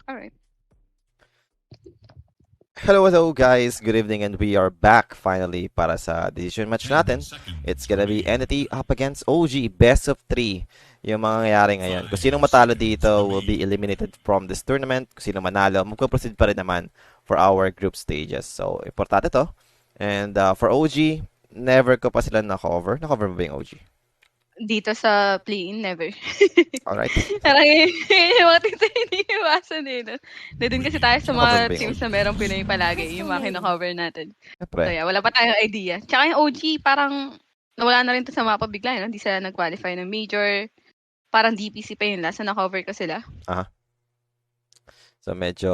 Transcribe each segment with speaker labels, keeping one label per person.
Speaker 1: Alright.
Speaker 2: Hello guys, good evening and we are back finally para sa decision match natin. It's gonna be Entity up against OG, best of 3 yung mangyayari ngayon. Kung sinong matalo dito will be eliminated from this tournament. Kung sino manalo, magpo-proceed pa rin naman for our group stages. So, importante to. And for OG, never ko pa sila na-cover. Na-cover mo ba yung OG?
Speaker 1: Dito sa play-in, never.
Speaker 2: Alright.
Speaker 1: Parang yung mga tito hindi iwasan eh. No? Doon kasi tayo sa
Speaker 2: Na-cover mo
Speaker 1: mga
Speaker 2: ba yung
Speaker 1: teams
Speaker 2: OG?
Speaker 1: na merong Pinoy palagi. Yung mga kina-cover natin. So
Speaker 2: Siyempre.
Speaker 1: yeah, wala pa tayong idea. Tsaka yung OG, parang nawala na rin to sa mapa bigla. No? Hindi sila nag-qualify ng major. Parang DPC pa yun last na na-cover ko sila.
Speaker 2: Aha. So medyo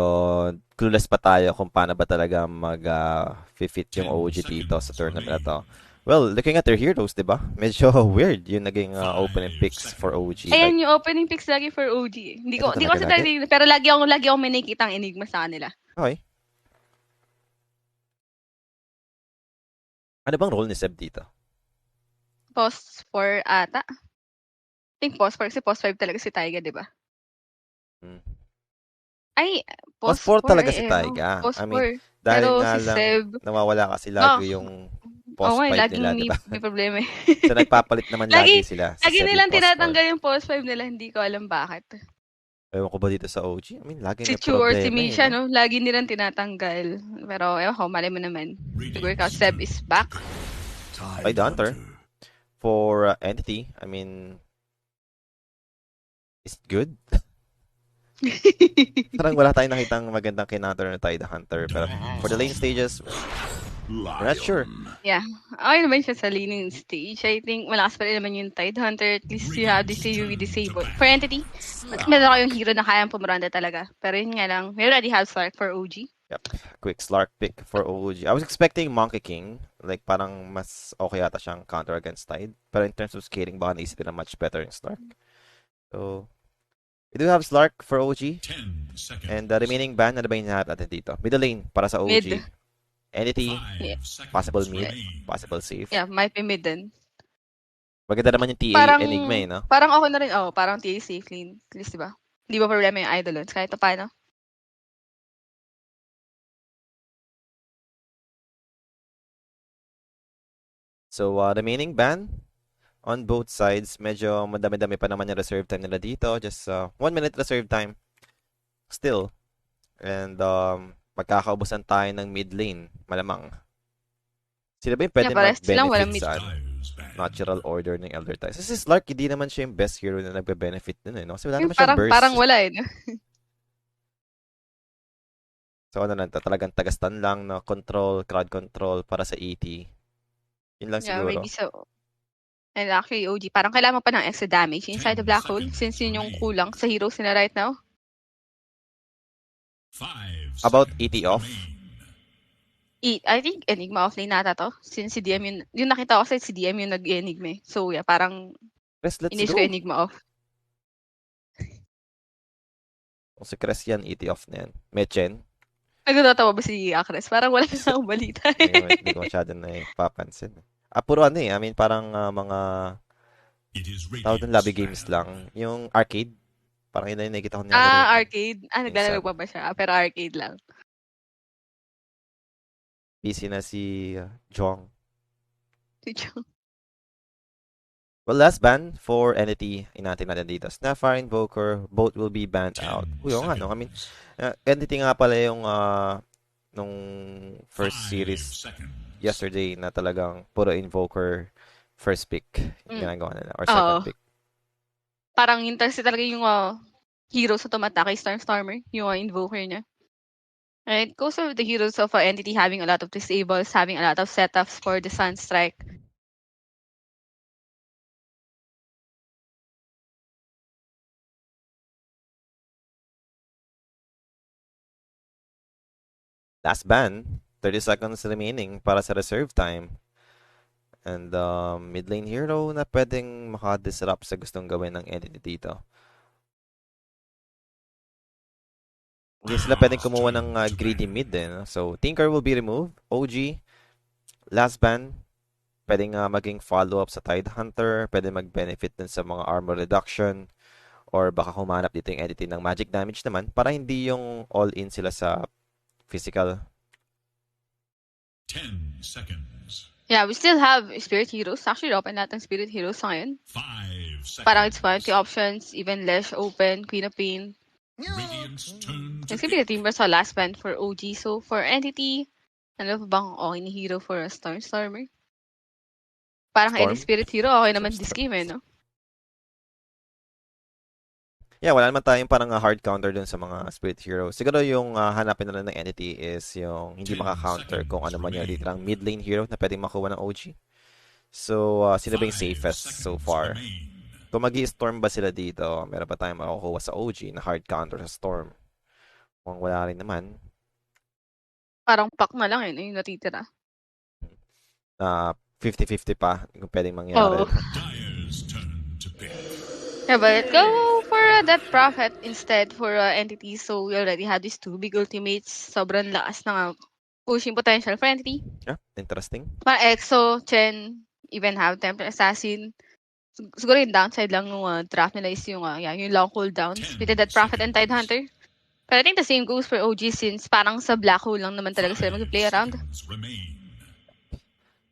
Speaker 2: clueless pa tayo kung paano ba talaga mag-fit yung OG dito sa tournament na to. Well, looking at their heroes, 'di ba? Medyo weird yung naging opening picks for OG.
Speaker 1: Ayan
Speaker 2: Like,
Speaker 1: yung opening picks lagi for OG. Hindi
Speaker 2: ito
Speaker 1: ko
Speaker 2: talaga
Speaker 1: kasi
Speaker 2: lagi.
Speaker 1: talaga, pero lagi akong may nakikitang enigma sa kanila.
Speaker 2: Okay. Ano bang role ni Seb dito?
Speaker 1: Post 4 ata. I think post 4 kasi post 5 talaga si Taiga, di ba? Ay,
Speaker 2: Post
Speaker 1: post
Speaker 2: 4
Speaker 1: 4
Speaker 2: talaga si
Speaker 1: ewan ko,
Speaker 2: Taiga.
Speaker 1: post
Speaker 2: I mean,
Speaker 1: 4.
Speaker 2: dahil
Speaker 1: Pero
Speaker 2: nga
Speaker 1: si
Speaker 2: lang
Speaker 1: Seb,
Speaker 2: nawawala kasi
Speaker 1: ah,
Speaker 2: lagi yung
Speaker 1: oo
Speaker 2: post
Speaker 1: nga,
Speaker 2: 5
Speaker 1: laging
Speaker 2: nila, 'di ba?
Speaker 1: may problema eh.
Speaker 2: So nagpapalit naman lagi sila, si
Speaker 1: Lagi
Speaker 2: Seb yung
Speaker 1: nilang
Speaker 2: post 4.
Speaker 1: tinatanggal yung post 5 nila, hindi ko alam bakit.
Speaker 2: Ewan ko ba dito sa OG? I mean, lagi
Speaker 1: Si
Speaker 2: may
Speaker 1: Chu or si
Speaker 2: problema eh,
Speaker 1: Misha,
Speaker 2: no?
Speaker 1: no? Lagi nilang tinatanggal. Pero, ewan ko, mali mo naman. Siguro ikaw, Seb is back.
Speaker 2: By the Hunter. For Entity, I mean, is good. Parang wala tayong nakitang magandang kinunter na Tide Hunter. Pero for the lane stages, we're not sure.
Speaker 1: Yeah. Okay naman siya sa laning stage. I think malakas pa rin naman yung Tide Hunter. At least you have this UV disable. For Entity, mas meron kayong hero na kayang pumuranda talaga. Pero yun nga lang, we already have Slark for OG.
Speaker 2: Yep. Quick Slark pick for OG. I was expecting Monkey King. Like, parang mas okay yata siyang counter against Tide. Pero in terms of scaling, baka naisipin na much better yung Slark. So, we do have Slark for OG. And the remaining ban, ano ba yung hinahanap natin dito? Middle lane para sa OG.
Speaker 1: Mid.
Speaker 2: Entity,
Speaker 1: Yeah.
Speaker 2: possible mid, possible safe.
Speaker 1: Yeah, might be mid din.
Speaker 2: Maganda naman yung TA
Speaker 1: Parang,
Speaker 2: Enigma eh, no?
Speaker 1: parang ako na rin, parang TA safe lane. At least, diba? Hindi ba problema yung Eidolons? Kahit pa paano.
Speaker 2: So, remaining ban on both sides. Medyo madami-dami pa naman yung reserve time nila dito. Just 1 minute reserve time. Still. And magkakaubusan tayo ng mid lane. Malamang. Sila ba yung pwede mag-benefit sa natural order ng Elder Tides? Kasi Slark, hindi naman siya yung best hero na nagbe-benefit dun eh. No? Kasi wala naman siyang burst.
Speaker 1: Parang wala eh.
Speaker 2: So ano lang to, talagang tagastan lang na control, crowd control para sa ET. Yun lang
Speaker 1: Yeah,
Speaker 2: siguro.
Speaker 1: maybe so. And actually, OG, parang kailangan pa ng extra damage inside the black hole since yun yung kulang sa heroes nila right now.
Speaker 2: About ET off?
Speaker 1: I think Enigma off lane nata to. Since si DM yung nakita ko kasi si DM yung nag-Enigma. So yeah, parang
Speaker 2: Chris, let's
Speaker 1: inis
Speaker 2: go.
Speaker 1: ko Enigma off.
Speaker 2: Kung si Chris yan, ET off na yan. Mechen.
Speaker 1: Nagtatawa ba si Akres? Parang wala na akong balita.
Speaker 2: Hindi ko masyado na ipapansin. Puro ano eh. I mean, parang mga tawag ng lobby games lang. Yung arcade. Parang yun na yung nakikita ko niya.
Speaker 1: Arcade. Naglalaro pa ba siya? Pero arcade lang.
Speaker 2: Busy na si Jong.
Speaker 1: Si Jong.
Speaker 2: Well, last ban for Entity. Inatin natin dito. Snapfire, Invoker, both will be banned out. Uy, nga, no? I mean, Entity nga pala yung nung first series yesterday na talagang puro Invoker first pick ginagawa nila or second pick.
Speaker 1: Parang yun talaga yung hero sa tumatake, Stormer, yung Invoker niya. Right? Goes with the heroes of Entity having a lot of disables, having a lot of setups for the Sunstrike.
Speaker 2: Last ban, 30 seconds remaining para sa reserve time. And mid lane hero na pwedeng maka-disrupt sa gustong gawin ng Entity dito. Hindi sila pwedeng kumuha ng greedy mid eh. No? So, Tinker will be removed. OG, last ban, pwedeng maging follow-up sa Tide Hunter, pwede mag-benefit din sa mga armor reduction, Or baka humanap dito yung entity ng magic damage naman para hindi yung all-in sila sa physical.
Speaker 3: 10 seconds.
Speaker 1: Yeah, we still have Spirit Heroes. Actually, open lahat ng Spirit Heroes sa ngayon.
Speaker 3: 5 seconds.
Speaker 1: Parang it's fun. The options, even Lesh open, Queen of Pain.
Speaker 3: Radiant's turn to
Speaker 1: It's gonna be the team versus last band for OG. So, for Entity, ano pa bang okay ni hero for a Stormer? Parang
Speaker 2: Storm?
Speaker 1: any Spirit Hero, okay naman
Speaker 2: Storm.
Speaker 1: this game no?
Speaker 2: Yeah, wala naman tayong parang hard counter dun sa mga Spirit Hero. Siguro yung hanapin na lang ng entity is yung hindi
Speaker 3: 10
Speaker 2: maka-counter kung ano man yung
Speaker 3: seconds
Speaker 2: literang mid lane hero na pwedeng makuha ng OG. So, sino ba yung
Speaker 3: 5
Speaker 2: safest so
Speaker 3: seconds
Speaker 2: far?
Speaker 3: remain.
Speaker 2: Kung mag-i-storm ba sila dito, meron pa tayong makukuha sa OG na hard counter sa storm. Kung wala rin naman,
Speaker 1: Parang pack na lang yung natitira.
Speaker 2: 50-50 pa kung pwedeng mangyari.
Speaker 1: Oh.
Speaker 3: Dire's turn to pick.
Speaker 1: Yeah, but go for that Prophet instead for Entity. So, we already had these two big ultimates. Sobrang lakas ng pushing potential for Entity.
Speaker 2: Yeah, interesting.
Speaker 1: Parang Exo, Chen, even have Temple Assassin. Siguro yung downside lang ng draft nila is yung long cooldowns with that Prophet and Tidehunter. But I think the same goes for OG since parang sa Black Hole lang naman talaga sila
Speaker 3: 5
Speaker 1: mag-play around.
Speaker 3: seconds remain.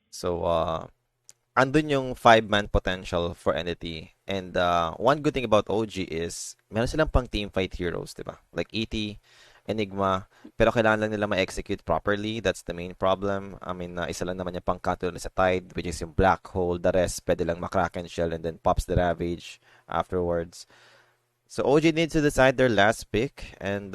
Speaker 2: So, andun yung 5-man potential for entity. And one good thing about OG is meron silang pang teamfight heroes, di ba? Like ET, Enigma, pero kailangan lang nila ma-execute properly. That's the main problem. I mean, isa lang naman yung pang counter sa Tide, which is yung Black Hole. The rest, pwede lang ma-Kraken Shell and then pops the Ravage afterwards. So OG needs to decide their last pick and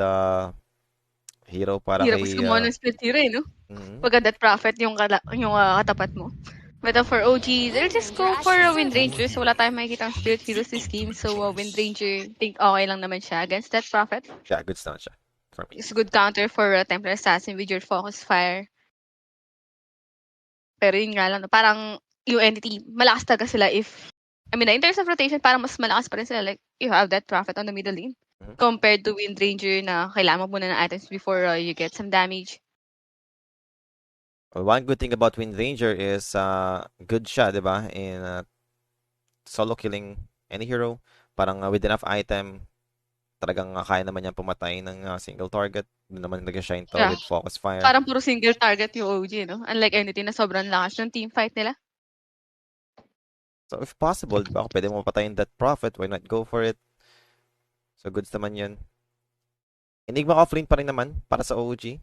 Speaker 2: hero para
Speaker 1: Hirap
Speaker 2: kay...
Speaker 1: kasi gumawa ng split hero no?
Speaker 2: Mm-hmm.
Speaker 1: Pagka that Prophet yung katapat mo. But for OG, they'll just go for Wind Ranger. So wala tayong makikita ang Spirit Heroes this game. So Wind Ranger, think okay lang naman siya against that Prophet.
Speaker 2: Yeah, good stun siya for me.
Speaker 1: It's a good counter for Templar Assassin with your Focus Fire. Pero yun nga lang, parang yung entity, malakas talaga sila if, I mean, in terms of rotation, parang mas malakas pa rin sila. Like, you have that Prophet on the middle lane.
Speaker 2: Mm-hmm.
Speaker 1: Compared to Wind Ranger na kailangan mo muna ng items before you get some damage.
Speaker 2: Well, one good thing about Wind Ranger is good siya, di ba? In solo killing any hero. Parang with enough item, talagang kaya naman niyang pumatay ng single target. Doon naman nag-shine to with Focus Fire.
Speaker 1: Parang puro single target yung OG, no? Unlike anything na sobrang lakas yung team fight nila.
Speaker 2: So if possible, di ba? Kung pwede mo mapatayin that Prophet, why not go for it? So goods naman yun. Enigma offlane pa rin naman para sa OG.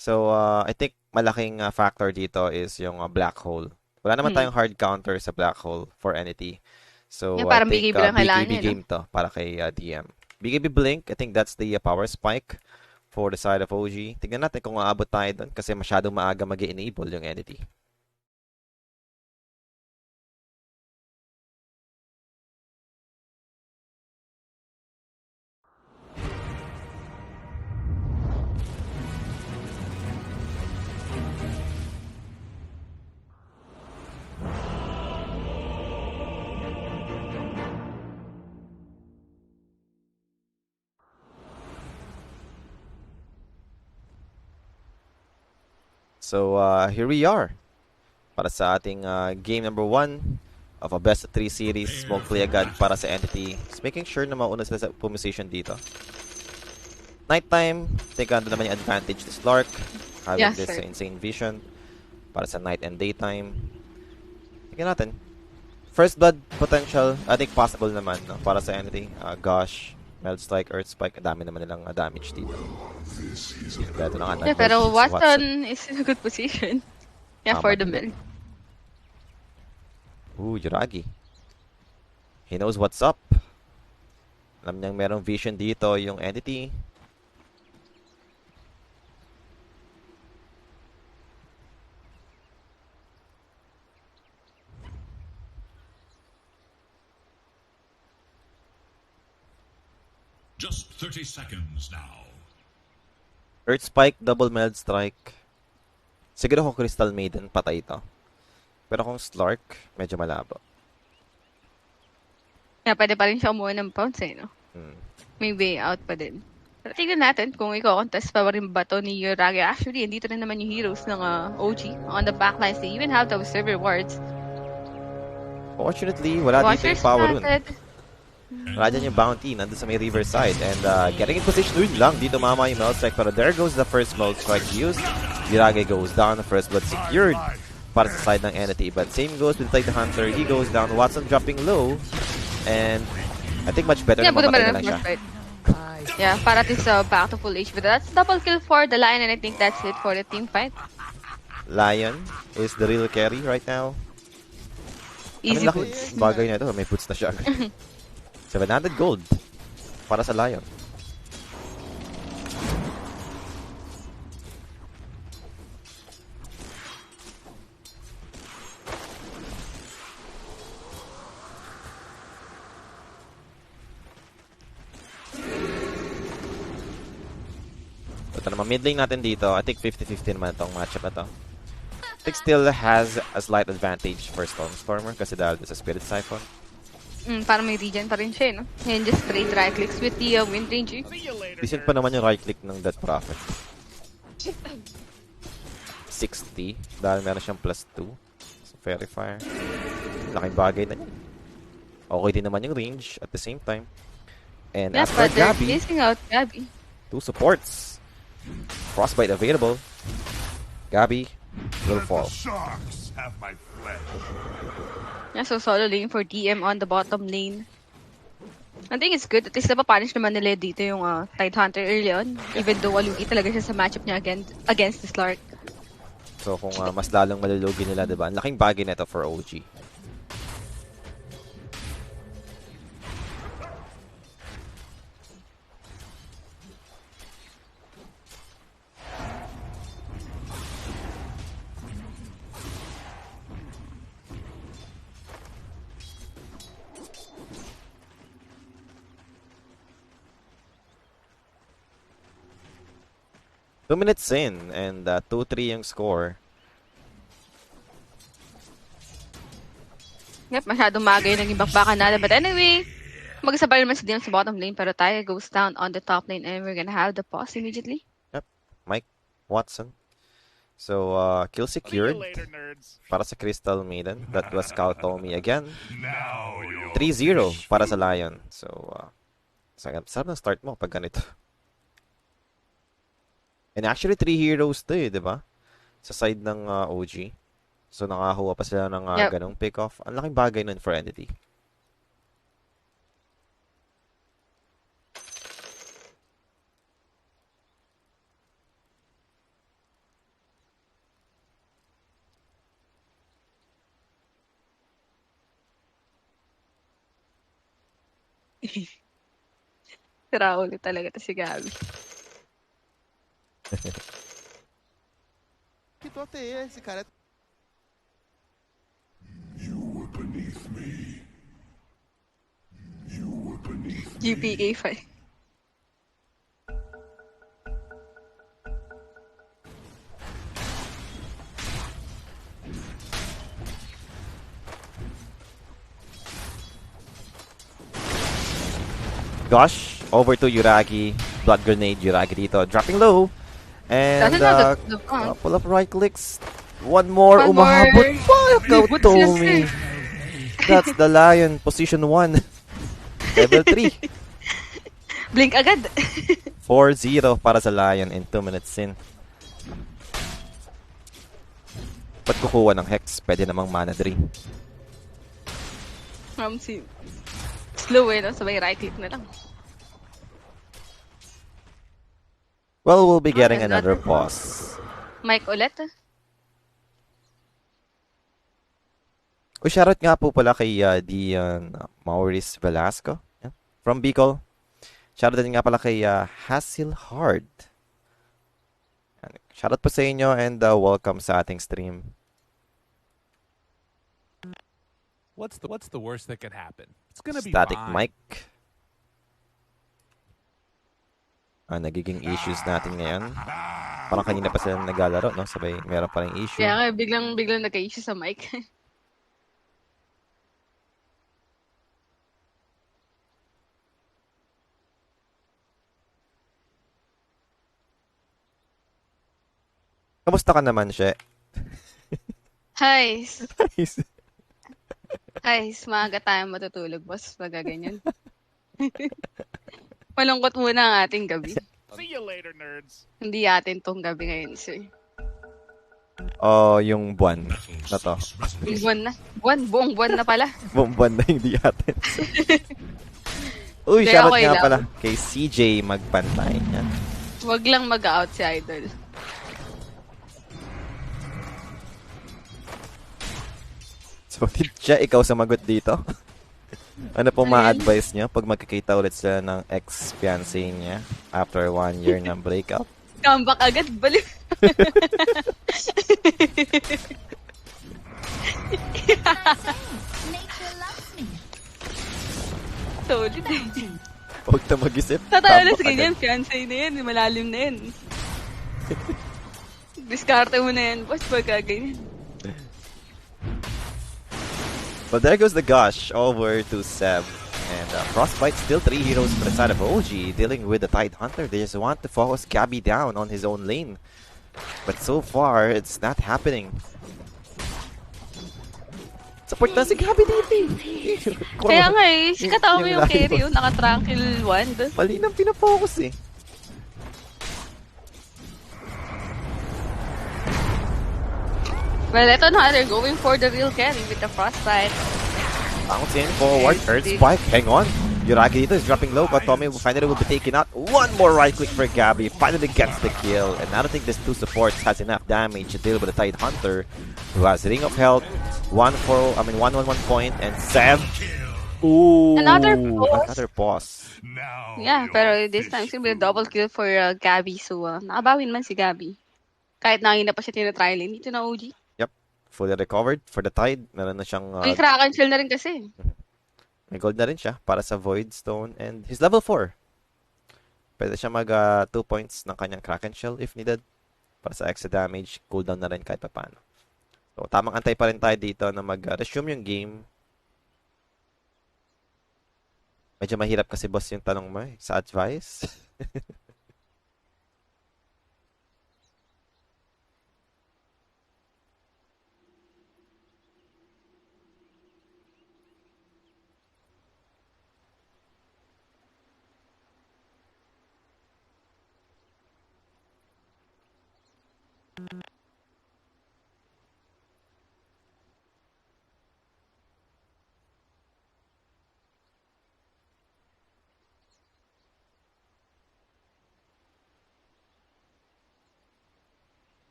Speaker 2: So, I think malaking factor dito is yung Black Hole. Wala naman tayong hard counter sa Black Hole for entity. So,
Speaker 1: parang
Speaker 2: I think
Speaker 1: BKB lang kailangan
Speaker 2: BKB
Speaker 1: niya,
Speaker 2: game to para kay DM. BKB Blink, I think that's the power spike for the side of OG. Tignan natin kung aabot tayo doon kasi masyadong maaga mag-enable yung entity. So, here we are para sa ating game number 1 of a best of 3 series. Smoke play agad para sa entity. Just making sure na mauna sila sa position dito. Nighttime, think ando naman yung advantage to Slark. Having this insane vision para sa night and daytime. Tingnan natin. First blood potential, I think possible naman no? Para sa entity. Gosh, Meld Strike, Earth Spike, dami naman nilang damage dito.
Speaker 1: Pero Watson is in a good position. Yeah, for the meld.
Speaker 2: Ooh, Juragi. He knows what's up. Alam niyang merong vision dito yung entity.
Speaker 3: Just 30 seconds now.
Speaker 2: Earth Spike, double Meld Strike. Siguro kung Crystal Maiden, patay ito. Pero kung Slark, medyo malabo.
Speaker 1: Yeah, pwede pa rin siya umuha ng pounce no? May way out pa din. Pero tignan natin kung i-contest pa rin ba ito ni Ragi. Actually, dito rin naman yung heroes ng OG on the backlines. They even have the observer wards.
Speaker 2: Fortunately, wala dito yung power rune. Wala dyan yung bounty, nandun sa may riverside. And getting in position, yun lang. Dito mama yung Melt Strike. Pero there goes the first Melt Strike used. Yurage goes down. The first blood secured para sa side ng entity. But same goes with the Hunter. He goes down. Watson dropping low. And I think much better na mamatay na lang siya.
Speaker 1: Yeah, para at least back to full HP. That's double kill for the Lion, and I think that's it for the team fight.
Speaker 2: Lion is the real carry right now.
Speaker 1: Easy
Speaker 2: laki
Speaker 1: boots.
Speaker 2: bagay na ito. May boots na siya. 700 gold para sa Lion. Ito naman, mid lane natin dito. I think 50-50 naman itong matchup na to. I think still has a slight advantage for Stormer kasi dahil sa Spirit Siphon.
Speaker 1: Parang may regen pa rin siya, no? And just straight right clicks with the wind range.
Speaker 2: Decent pa naman yung right click ng Death Prophet. 60 dahil meron siyang +2 sa Fairy Fire. Laking bagay na yun. Okay din naman yung range at the same time. And
Speaker 1: Yeah,
Speaker 2: as for
Speaker 1: but they're
Speaker 2: Gabby,
Speaker 1: chasing out Gabby.
Speaker 2: 2 supports. Frostbite available. Gabby will fall.
Speaker 3: Sharks have my flesh.
Speaker 1: Yeah, so solo lane for DM on the bottom lane. I think it's good. At least napapunish naman nila dito yung Tidehunter early on. Even though walugi talaga siya sa matchup niya against the Slark.
Speaker 2: So kung mas lalong malulugi nila, diba? Ang laking bagay na ito for OG. Two minutes in, and 2-3 yung score.
Speaker 1: Yep, masyadong magay ng bakbakan natin. But anyway, magsabay naman si DM sa bottom lane, pero tayo goes down on the top lane and we're gonna have the pause immediately.
Speaker 2: Yep, Mike Watson. So, kill secured para sa Crystal Maiden. That was Kautomi again. 3-0 para sa Lion. So, sarap ng start mo pag ganito. And actually, 3 heroes to eh, di ba? Sa side ng OG. So, nakakuha pa sila ng ganong pick-off. Ang laking bagay nun for Entity.
Speaker 1: Sira ulit talaga to si Gabby.
Speaker 4: Esse cara
Speaker 1: GPK 5.
Speaker 2: Gosh, over to Yuragi. Blood grenade, Yuragi dito. Dropping low. And couple of right clicks. One more. Umahabot pa. Kautomi. That's the Lion. Position 1. Level 3.
Speaker 1: Blink agad.
Speaker 2: 4-0 para sa Lion in 2 minutes in. Ba't kukuha ng Hex? Pwede namang mana drain.
Speaker 1: Slow eh, no? Sabay right click na lang.
Speaker 2: Well, we'll be getting another pause.
Speaker 1: Mike ulit.
Speaker 2: Shoutout nga po pala kay Dion Maurice Velasco from Bicol. Shoutout din nga pala kay Hasil Hard. Shoutout po sa inyo and welcome sa ating stream.
Speaker 5: What's the worst that could happen? It's gonna be
Speaker 2: Static
Speaker 5: fine.
Speaker 2: mic. Nagiging issues natin ngayon. Parang kanina pa sila naglalaro, no? Sabay, meron pa rin issue.
Speaker 1: Kaya nga, biglang nagka-issue sa mic.
Speaker 2: Kamusta ka naman, She?
Speaker 1: Hi. Ay, maaga tayo matutulog, boss. Pag ganyan. Malungkot muna ang ating gabi.
Speaker 3: See you later, nerds.
Speaker 1: Hindi atin tong gabi ngayon, sir.
Speaker 2: Yung buwan na to.
Speaker 1: Buwan na. Buong buwan na pala.
Speaker 2: Buong buwan na hindi atin. Uy,
Speaker 1: Hindi,
Speaker 2: shoutout
Speaker 1: okay
Speaker 2: nga
Speaker 1: lang.
Speaker 2: pala kay CJ Magpantay. Yan.
Speaker 1: Wag lang mag-out si Idol.
Speaker 2: So, siya ikaw sumagot dito? Ano po ma-advise niyo pag magkikita ulit sila ng ex-fiancé niya after 1 year ng breakup?
Speaker 1: Comeback agad, balik.
Speaker 4: Nature loves me.
Speaker 1: Solid eh.
Speaker 2: Huwag na mag-isip.
Speaker 1: Tatalas
Speaker 2: Tambak
Speaker 1: ganyan,
Speaker 2: agad.
Speaker 1: fiancé na yan, malalim na yan. Diskarte mo na yan, boss, pagka ganyan.
Speaker 2: But there goes the gush over to Seb. And Frostbite still 3 heroes for the side of OG, dealing with the Tide Hunter. They just want to focus Gabby down on his own lane. But so far, it's not happening. Support na si Gabby dito.
Speaker 1: Kaya nga eh, si katao mo yung
Speaker 2: layo.
Speaker 1: carry yun, naka-tranquil wand.
Speaker 2: Mali nang pinafocus eh.
Speaker 1: Well, eto na, they're going for the real carry with the Frostbite.
Speaker 2: Bouncing forward, Earth Spike, hang on. Yuragi dito is dropping low, but Tommy finally will be taken out. One more right click for Gabby, finally gets the kill. And I don't think this two supports has enough damage to deal with the Tide Hunter, who has Ring of Health, 1 on 1 point, and Seb. Ooh,
Speaker 1: Another pause.
Speaker 2: Another pause.
Speaker 3: Now
Speaker 1: Yeah,
Speaker 3: you're
Speaker 1: pero this time,
Speaker 3: official.
Speaker 1: siguro double kill for Gabby. So, nakabawin man si Gabby. Kahit na pa siya tinatry lane. Dito na OG.
Speaker 2: Yep, fully recovered for the Tide. Meron na siyang
Speaker 1: May Kraken Shell na rin kasi.
Speaker 2: may gold na rin siya para sa Void Stone, and he's level 4. Pwede siya mag 2 points ng kanyang Kraken Shell if needed. Para sa extra damage, cooldown na rin kahit paano. So, tamang antay pa rin tayo dito na mag-resume yung game. Medyo mahirap kasi boss yung tanong mo sa advice.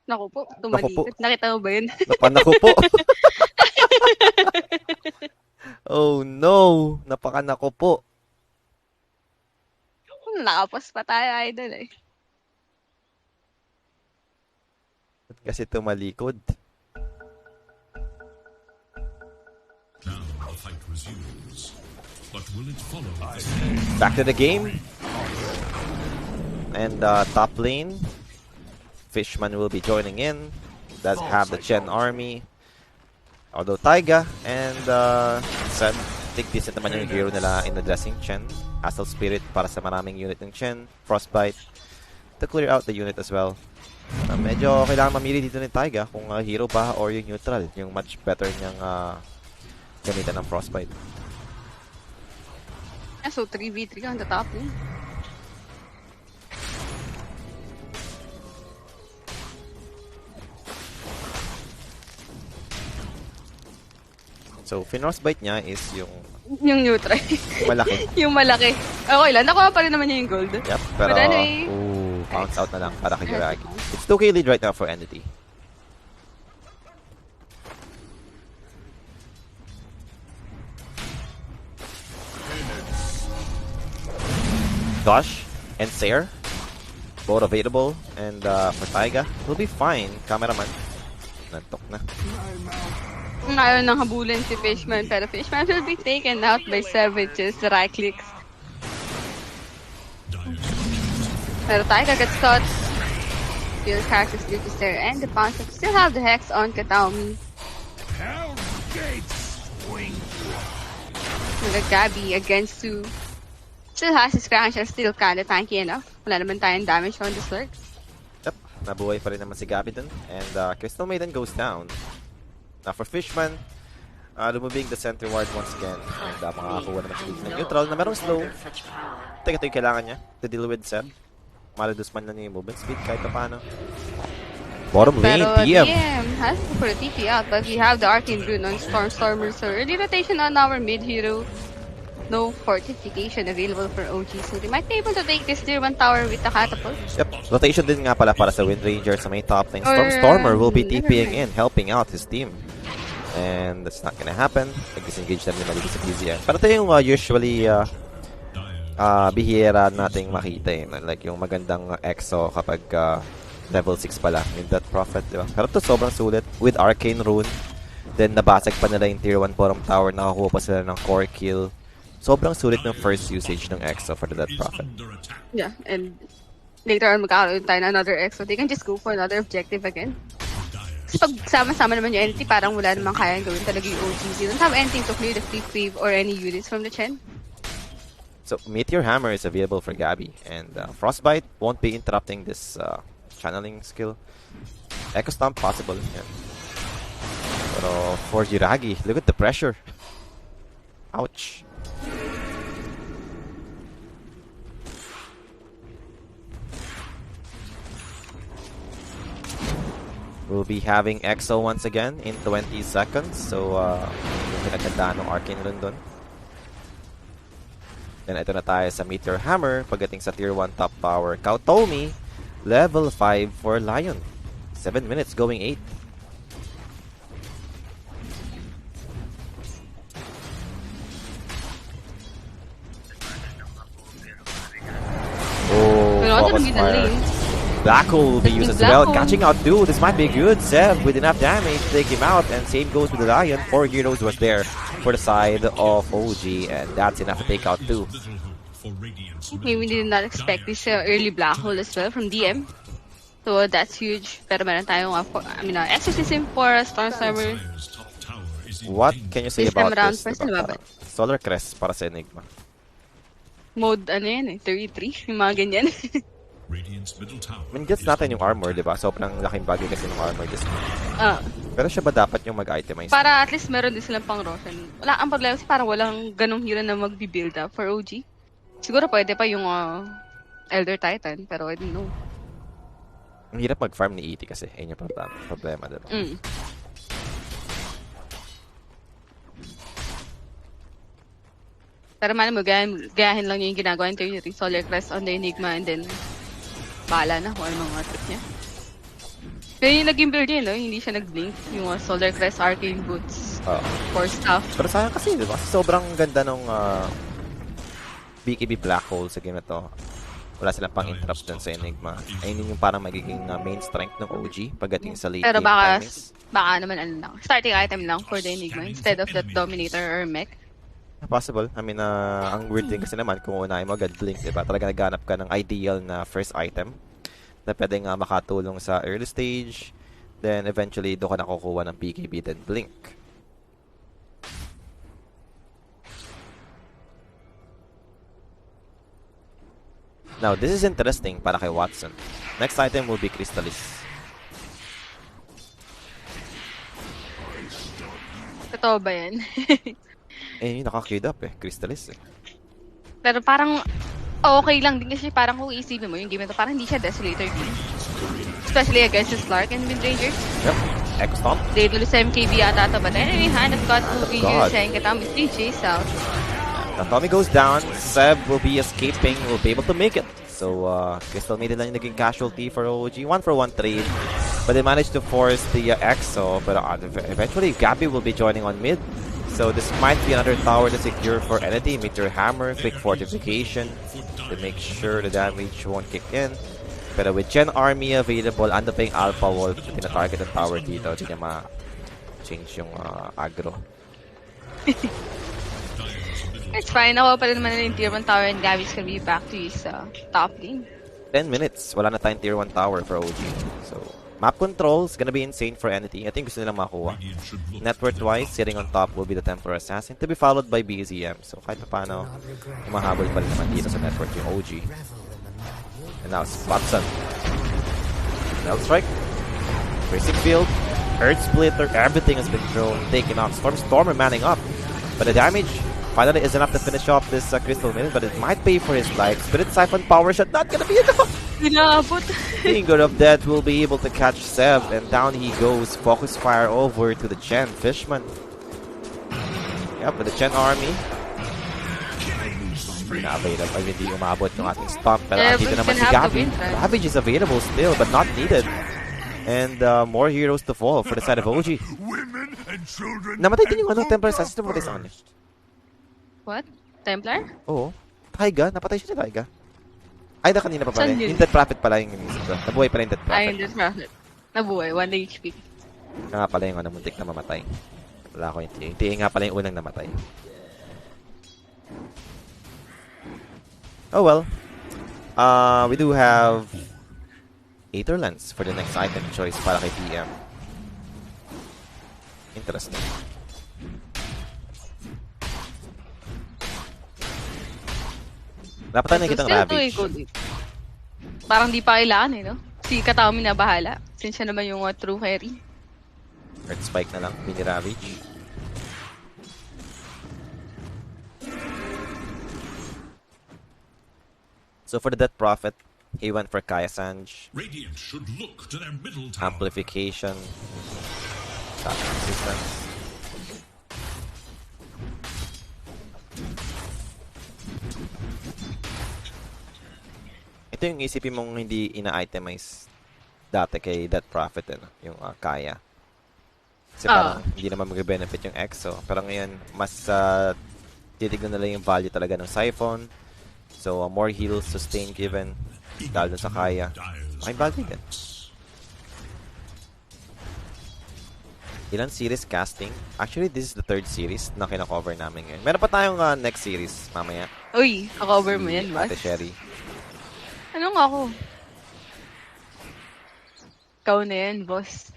Speaker 1: Naku po,
Speaker 2: Naku po.
Speaker 1: tumalikot. Nakita mo ba yun?
Speaker 2: Napanako po. Oh no, napakanako po.
Speaker 1: Nakapos pa tayo, Idol eh.
Speaker 2: Kasi tumalikod.
Speaker 6: Now the fight resumes. But will it follow?
Speaker 2: Back to the game. And top lane, Fishman will be joining in. Does have the Chen army. Although Taiga and Seb, think decent naman yung hero nila in addressing Chen. Astral Spirit para sa maraming unit ng Chen. Frostbite to clear out the unit as well. Medyo kailangan mamili dito ni Taiga kung hero ba or yung neutral. Yung much better niyang gamitan ng Frostbite.
Speaker 1: Yeah, so 3v3 on the top lane.
Speaker 2: So, Frostbite niya is yung
Speaker 1: Yung neutral.
Speaker 2: malaki.
Speaker 1: Yung malaki. Okay lang, nakuha pa rin naman niya yung gold.
Speaker 2: Yep, pero
Speaker 1: But anyway,
Speaker 2: bounce out na lang para kay Yuragi. It's 2k lead right now for Entity. Gosh and Sayer, both available, and for Taiga, he'll be fine. Cameraman, nantok na.
Speaker 1: ayaw nang habulin si Fishman, pero Fishman will be taken out by Savages, right clicks. Pero Taiga gets caught. Still characters Lucas there, and the bounce still have the Hex on Kataomi.
Speaker 3: Hell's Gates swing.
Speaker 1: With a Gabby against 2. Still has his Kraken Shell, still kinda tanky enough. Wala naman tayong damage on this lurk.
Speaker 2: Yep, nabuhay pa rin naman si Gabby dun. And Crystal Maiden goes down. Now for Fishman, removing the center ward once again. And makakakuha naman siya ng neutral na merong slow. Ito yung kailangan niya to deal with Seb. Maladus man lang yung movement speed kahit pa paano. Bottom lane,
Speaker 1: Pero
Speaker 2: DM.
Speaker 1: DM has to put a TP out, but we have the Arcane Rune on Stormer, so early rotation on our mid hero. No fortification available for OG, so they might be able to take this tier 1 tower with the catapult.
Speaker 2: Yep, rotation din nga pala para sa Wind Ranger sa may top lane.
Speaker 1: Or,
Speaker 2: Stormer will be
Speaker 1: never
Speaker 2: TPing
Speaker 1: mind.
Speaker 2: in, helping out his team. And that's not gonna happen. Nag-disengage na nila dito sa PZM. Pero ito yung usually bihira nating makita eh. Like yung magandang EXO kapag level 6 pala with that Prophet, di ba? Pero ito sobrang sulit with Arcane Rune. Then nabasag pa nila yung tier 1 bottom tower. Nakakuha pa sila ng core kill. Sobrang sulit ng first usage ng EXO for the Death Prophet.
Speaker 1: Yeah, and later on magkakaroon tayo ng another X, so they can just go for another objective again. Kasi pag sama-sama naman yung entity, parang wala namang kayang gawin talaga yung OG. They don't have anything to clear the creep wave or any units from the Chen.
Speaker 2: So Meteor Hammer is available for Gabby. And Frostbite won't be interrupting this channeling skill. Echo Stomp possible. Yeah. Pero for Jiragi, look at the pressure. Ouch. We'll be having EXO once again in 20 seconds. So, yung pinagandaan ng Arcane Rune dun. Then, ito na tayo sa Meteor Hammer. Pagdating sa Tier 1 top power. Kautomi, level 5 for Lion. 7 minutes, going 8. Oh, focus fire. Black Hole will be used as well. Catching out Dude. This might be good. Zev with enough damage to take him out. And same goes with the Lion. 4 heroes was there for the side of OG. And that's enough to take out 2.
Speaker 1: Okay, we did not expect this early black hole as well from DM. So that's huge. Pero meron tayong exorcism for Stormer.
Speaker 2: What can you say
Speaker 1: This time
Speaker 2: about
Speaker 1: around,
Speaker 2: this?
Speaker 1: first
Speaker 2: Diba?
Speaker 1: lumaban.
Speaker 2: Solar Crest para sa Enigma.
Speaker 1: Mode, 33, yung mga ganyan.
Speaker 2: I mean, gets natin yung armor, di ba? Sobrang laking bagay kasi ng armor this game.
Speaker 1: Ah.
Speaker 2: Pero siya ba dapat yung mag-itemize?
Speaker 1: Para at least meron din silang pang Roshan. Wala, ang problema kasi parang walang ganong hero na mag-build up for OG. Siguro pwede pa yung Elder Titan, pero I don't know.
Speaker 2: Ang hirap mag-farm ni E.T. kasi. Ayun yung problema, diba?
Speaker 1: Pero man mo, gayahin lang niya yung ginagawa ng 33 Solar Crest on the Enigma and then bahala na kung ano mga trip niya. Pero yung naging build niya, no? Hindi siya nag-blink. Yung Solar Crest Arcane Boots for stuff.
Speaker 2: Pero sayang kasi, diba? Sobrang ganda nung BKB Black Hole sa game na to. Wala silang pang interrupt dun sa Enigma. Ayun yung parang magiging main strength ng OG pagdating sa late
Speaker 1: Pero
Speaker 2: game
Speaker 1: baka
Speaker 2: timings.
Speaker 1: naman starting item lang for the Enigma instead of that Dominator or Mech.
Speaker 2: Possible. I mean, ang weird din kasi naman kung unahin mo agad Blink, diba? Talaga naghanap ka ng ideal na first item na pwedeng makatulong sa early stage. Then, eventually, doon ka nakukuha ng BKB then Blink. Now, this is interesting para kay Watson. Next item will be Crystallis.
Speaker 1: Totoo ba yan?
Speaker 2: Eh, naka-queued up eh. Crystallis eh.
Speaker 1: Pero parang okay lang din kasi parang kung isipin mo yung game na to, parang hindi siya Desolator game. Especially against the Slark and Windranger.
Speaker 2: Yep. Echo Stomp.
Speaker 1: They do the same KB ata to, but anyway, Hand of God will be
Speaker 2: God.
Speaker 1: using katang with DJ out.
Speaker 2: Now, Tommy goes down. Seb will be escaping. Will be able to make it. So, Crystal Maiden lang yung naging casualty for OG. 1-for-1 trade. But they managed to force the EXO. But eventually, Gabby will be joining on mid. So, this might be another tower to secure for Entity. Meteor Hammer, quick fortification to make sure the damage won't kick in. Pero with Gen Army available, ando pa yung Alpha Wolf na pinatarget ng tower dito. Hindi niya ma-change yung aggro.
Speaker 1: It's fine. Nakuha pa rin naman yung tier 1 tower and Gabby's gonna be back to his top lane.
Speaker 2: 10 minutes. Wala na tayong tier 1 tower for OG. So, Map control is gonna be insane for Entity. I think gusto nilang makuha.
Speaker 6: Radiant should look
Speaker 2: Net worth-wise, sitting on top will be the Temporary Assassin to be followed by BZM. So kahit pa paano, umahabol pa rin naman dito sa network yung OG. And now, Spotson. Bell Strike. Racing Field. Earth Splitter. Everything has been thrown, taken off. Stormer manning up. But the damage finally is enough to finish off this Crystal Minion, but it might pay for his life. Spirit Siphon Power Shot, not gonna be enough!
Speaker 1: Inabot.
Speaker 2: Finger of Death will be able to catch Seb, and down he goes. Focus Fire over to the Chen Fishman. Yep, with the Chen army. Na-available. Ay, hindi umabot yung ating stomp. Pero
Speaker 1: Yeah,
Speaker 2: dito
Speaker 1: but
Speaker 2: naman
Speaker 1: can
Speaker 2: si
Speaker 1: have the
Speaker 2: Gabby.
Speaker 1: win, right?
Speaker 2: Ravage is available still, but not needed. And more heroes to fall for the side of OG.
Speaker 3: Women and children.
Speaker 2: Namatay din yung Templar Assassin. Namatay sa kanya.
Speaker 1: What? Templar?
Speaker 2: Oo. Taiga? Napatay siya ni Taiga. Ay, na kanina pa pala.
Speaker 1: Saan yun?
Speaker 2: Yung Dead Prophet pala yung inisip ko. Nabuhay pala yung Dead Prophet.
Speaker 1: Ay, hindi profit. Nabuhay, 1 HP.
Speaker 2: Nga pala yung muntik na mamatay. Wala ko yung TA. Yung TA nga pala yung unang namatay. Oh well. We do have Aetherlands for the next item choice para kay PM. Interesting. Dapat tayo nakita ng Ravage.
Speaker 1: Parang di pa kailangan eh, no? Si Katami na bahala. Since siya naman yung true carry.
Speaker 2: Earth Spike na lang. Mini Ravage. So for the Death Prophet, he went for Kaya Sanj.
Speaker 6: Radiant should look to their middle tower.
Speaker 2: Amplification. Shot resistance. Ito yung isipin mong hindi ina-itemize dati kay Death Prophet, yung Kaya. Kasi parang hindi naman mag-benefit yung EXO. Pero ngayon, mas titignan nila yung value talaga ng Siphon. So, more heals, sustain given. Dahil dun sa Kaya. May bagay din. Ilan series casting? Actually, this is the 3rd series na kina-cover namin ngayon. Meron pa tayong next series mamaya.
Speaker 1: Uy, kakover mo yan, boss.
Speaker 2: Ate Sherry.
Speaker 1: Ano nga ako? Ikaw na yan, boss.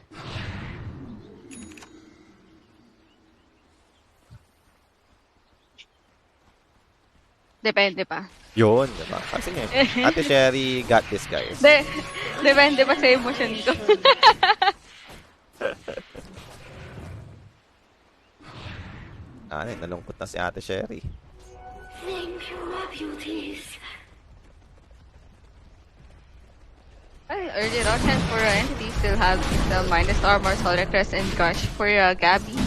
Speaker 1: Depende pa.
Speaker 2: Yun, diba? Kasi nga, Ate Sherry got this, guys.
Speaker 1: Depende pa sa emotion ko.
Speaker 2: Nalungkot na si Ate Sherry.
Speaker 4: Thank you, my beauties.
Speaker 1: Early Roshan for Entity still have the minus armor, Solar Crest, and Gush for Gabby.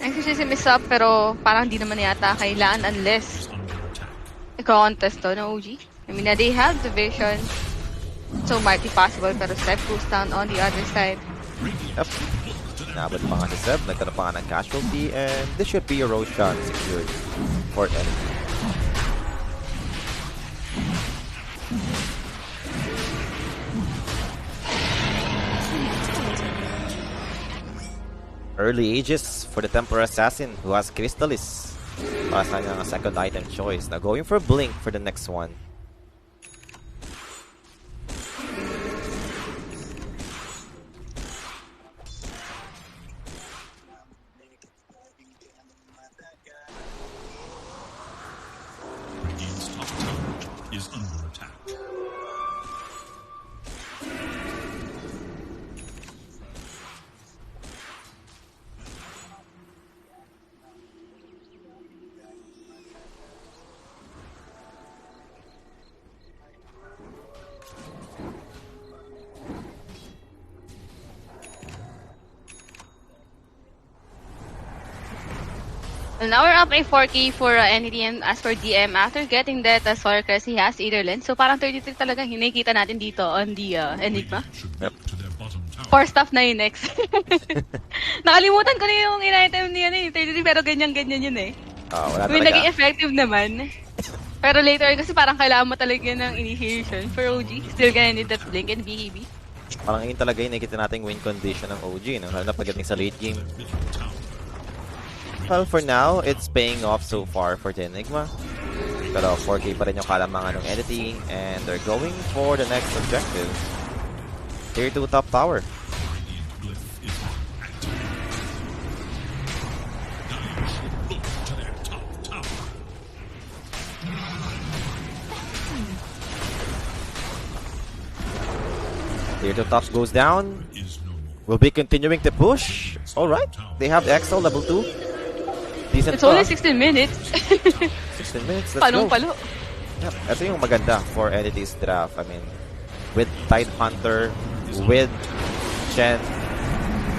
Speaker 1: Exorcism is up, pero parang di naman yata kailangan unless i-contest to, no, OG? I mean, they have the vision, so might be possible, pero Seb goes down on the other side.
Speaker 2: Yep. Nabot pa nga si Seb, nagkaroon pa nga ng casualty, and this should be a Roshan secured for Entity. Early Ages for the Temporary Assassin who has Crystallis. Para sa kanyang second item choice. Now going for Blink for the next one.
Speaker 6: Radiant's top tower is under attack.
Speaker 1: Well, now we're up a 4K for Entity, and as for DM, after getting that Solar Crest, he has Aetherlands. So parang 33 talaga hinikita natin dito on the Enigma.
Speaker 6: Should look to their bottom tower.
Speaker 1: 4 staff na yun next. Nakalimutan ko na yung in-item niya 33, pero ganyan-ganyan yun eh.
Speaker 2: Wala
Speaker 1: I mean,
Speaker 2: talaga.
Speaker 1: naging effective naman. Pero later, kasi parang kailangan mo talaga ng initiation for OG. Still gonna need that Blink and BKB.
Speaker 2: Parang yun talaga yung nakikita nating win condition ng OG, no? Lalo na pagdating sa late game.
Speaker 6: Middle tower.
Speaker 2: Well, for now, it's paying off so far for the Enigma. Pero 4K pa rin yung kalamangan ng entity. And they're going for the next objective. Tier 2 top tower. Tier 2 top goes down. Will be continuing to push. Alright. They have EXO level 2. Decent
Speaker 1: It's only 16 minutes.
Speaker 2: 16 minutes. Let's go.
Speaker 1: Palong-palo.
Speaker 2: Yep. Ito yung maganda for entities draft. I mean, with Tide Hunter, with Chen,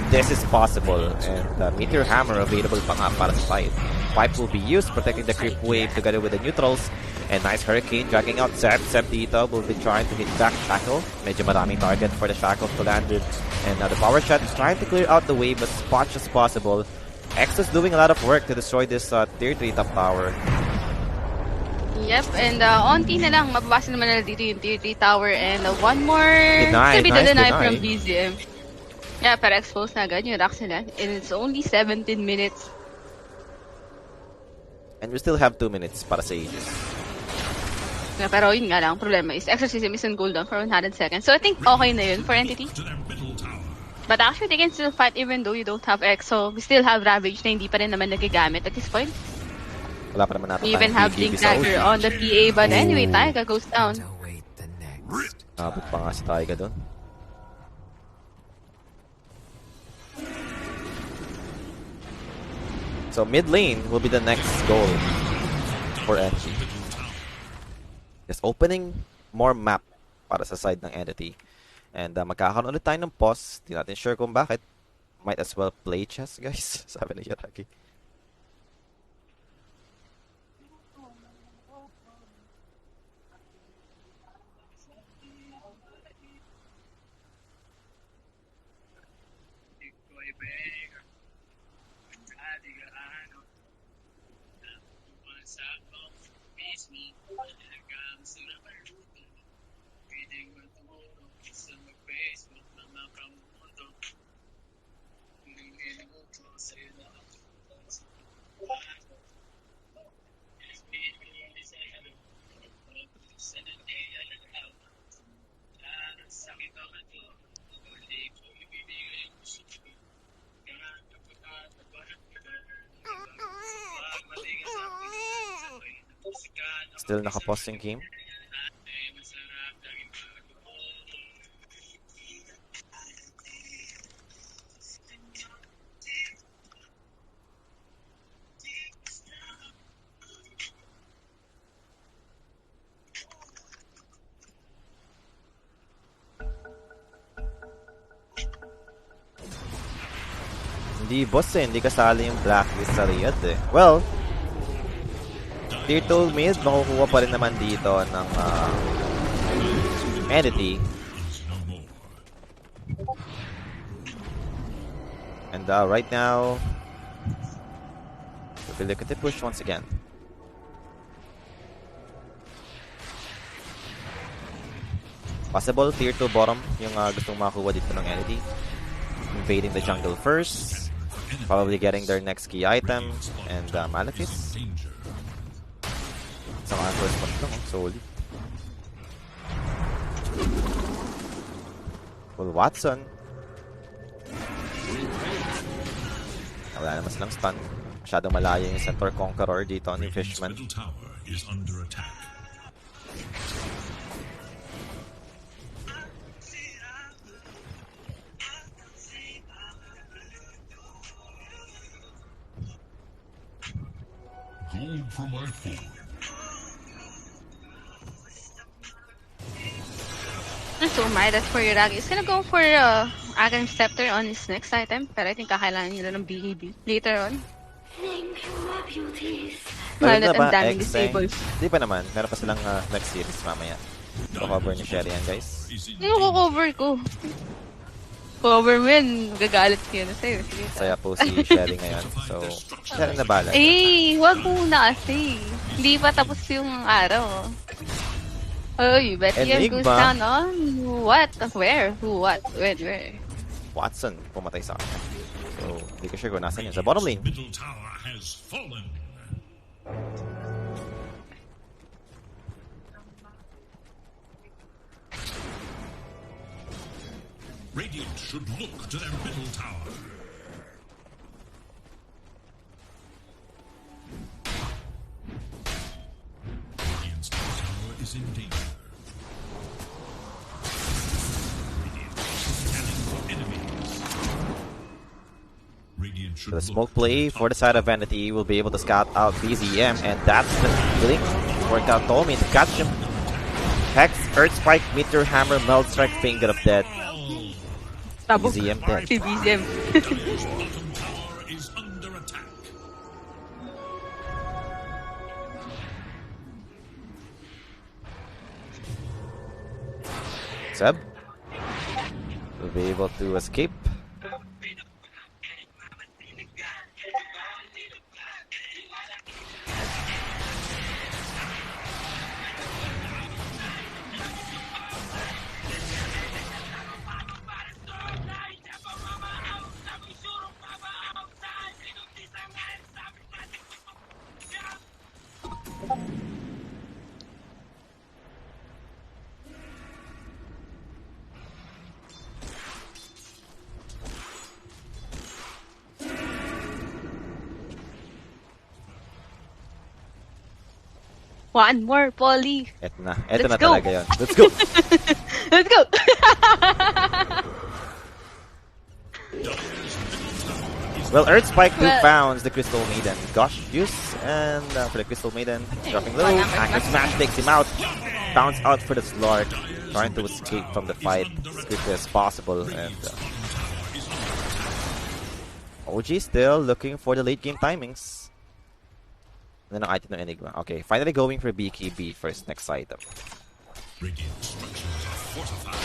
Speaker 2: this is possible. And Meteor Hammer available pa nga para sa Tide. Pipe will be used, protecting the creep wave together with the neutrals. And nice Hurricane dragging out Zeb. Zeb dito will be trying to hit back Shackle. Medyo maraming target for the Shackle to land with. And the Power Shot is trying to clear out the wave as much as possible. X is doing a lot of work to destroy this tier 3 top tower.
Speaker 1: Yep, and onti na lang, mababasa naman nila dito yung tier 3 tower and one more
Speaker 2: Deny,
Speaker 1: to be
Speaker 2: nice
Speaker 1: denied
Speaker 2: deny.
Speaker 1: from BZM. Yeah, para expose na agad yung racks nila. And it's only 17 minutes.
Speaker 2: And we still have 2 minutes para sa Aegis.
Speaker 1: Yeah, pero yun nga lang, problema is exorcism is on cooldown for 100 seconds. So I think okay na yun for entity. But actually, they can still fight even though you don't have X. So we still have Ravage na hindi pa rin naman nagagamit at this point.
Speaker 2: Wala pa naman natin
Speaker 1: We even have Blink Dagger on the PA. But anyway, Taiga goes down.
Speaker 2: Abot pa nga si Taiga doon. So mid lane will be the next goal for entity. Just opening more map para sa side ng entity. And magkakaroon ulit tayo ng pause. Di natin sure kung bakit. Might as well play chess, guys. Sabi ni Yaraki. Still naka-pause yung game. Hindi boss hindi kasali yung blacklist sa Riyadh eh. Well, Tier 2 mid, makukuha pa rin naman dito ng entity. And right now, we'll look at the push once again. Possible Tier 2 bottom yung gustong makuha dito ng entity. Invading the jungle first. Probably getting their next key item. And Malefice. Saka first punch lang, solid. Well, Watson. Wala naman silang stun. Masyadong malayo yung Centaur Conqueror dito ni Fishman.
Speaker 6: Gold for my forward.
Speaker 1: So Midas for Yuragi is gonna go for Agam Scepter on his next item. Pero I think kakailangan nila ng BKB later on.
Speaker 4: Thank you, my beauties.
Speaker 1: Mahal
Speaker 2: Maganda
Speaker 1: na ang
Speaker 2: ba,
Speaker 1: daming
Speaker 2: Exeng?
Speaker 1: disables.
Speaker 2: Hindi pa naman. Meron pa silang next series mamaya. Cover ni Sherry yan, guys.
Speaker 1: Yung cover ko. Cover mo yan, gagalit ko yun sa'yo. Sige,
Speaker 2: Saya po si Sherry ngayon. So, Sherry na bala.
Speaker 1: eh, wag muna kasi. Hindi pa tapos yung araw. Oh, you bet here goes
Speaker 2: Enigma.
Speaker 1: down on what? Where? Who? What? When? Where?
Speaker 2: Watson pumatay sa kanya. So, hindi ko sure kung nasan yun. Sa bottom lane.
Speaker 6: Middle tower has fallen. Radiant should look to their middle tower. Radiant's top tower is in danger. Radiant is scanning for enemies. Radiant should
Speaker 2: The
Speaker 6: look
Speaker 2: smoke
Speaker 6: to
Speaker 2: play
Speaker 6: their
Speaker 2: for the
Speaker 6: top
Speaker 2: side of Vanity will be able to scout out BZM, and that's the blink work out Tommy to catch him. Hex, Earth Spike, Meteor Hammer, Meld Strike, Finger of Death.
Speaker 1: Tabog.
Speaker 2: BZM dead.
Speaker 1: Si BZM.
Speaker 6: Dire's bottom tower is under attack.
Speaker 2: Seb will be able to escape.
Speaker 1: One more, Polly.
Speaker 2: Eto na. Eto
Speaker 1: Let's
Speaker 2: na
Speaker 1: go.
Speaker 2: talaga yun. Let's go!
Speaker 1: Let's go!
Speaker 2: Well, Earth Spike 2
Speaker 1: Well-
Speaker 2: founds the Crystal Maiden. Gosh, use. And for the Crystal Maiden, dropping low. Anchor Smash takes him out. Bounce out for the Slart. Trying to escape from the fight as quickly as possible. And OG still looking for the late game timings. Ano ang item ng Enigma? Okay, finally going for BKB first next item.
Speaker 6: Radiant structures are fortified.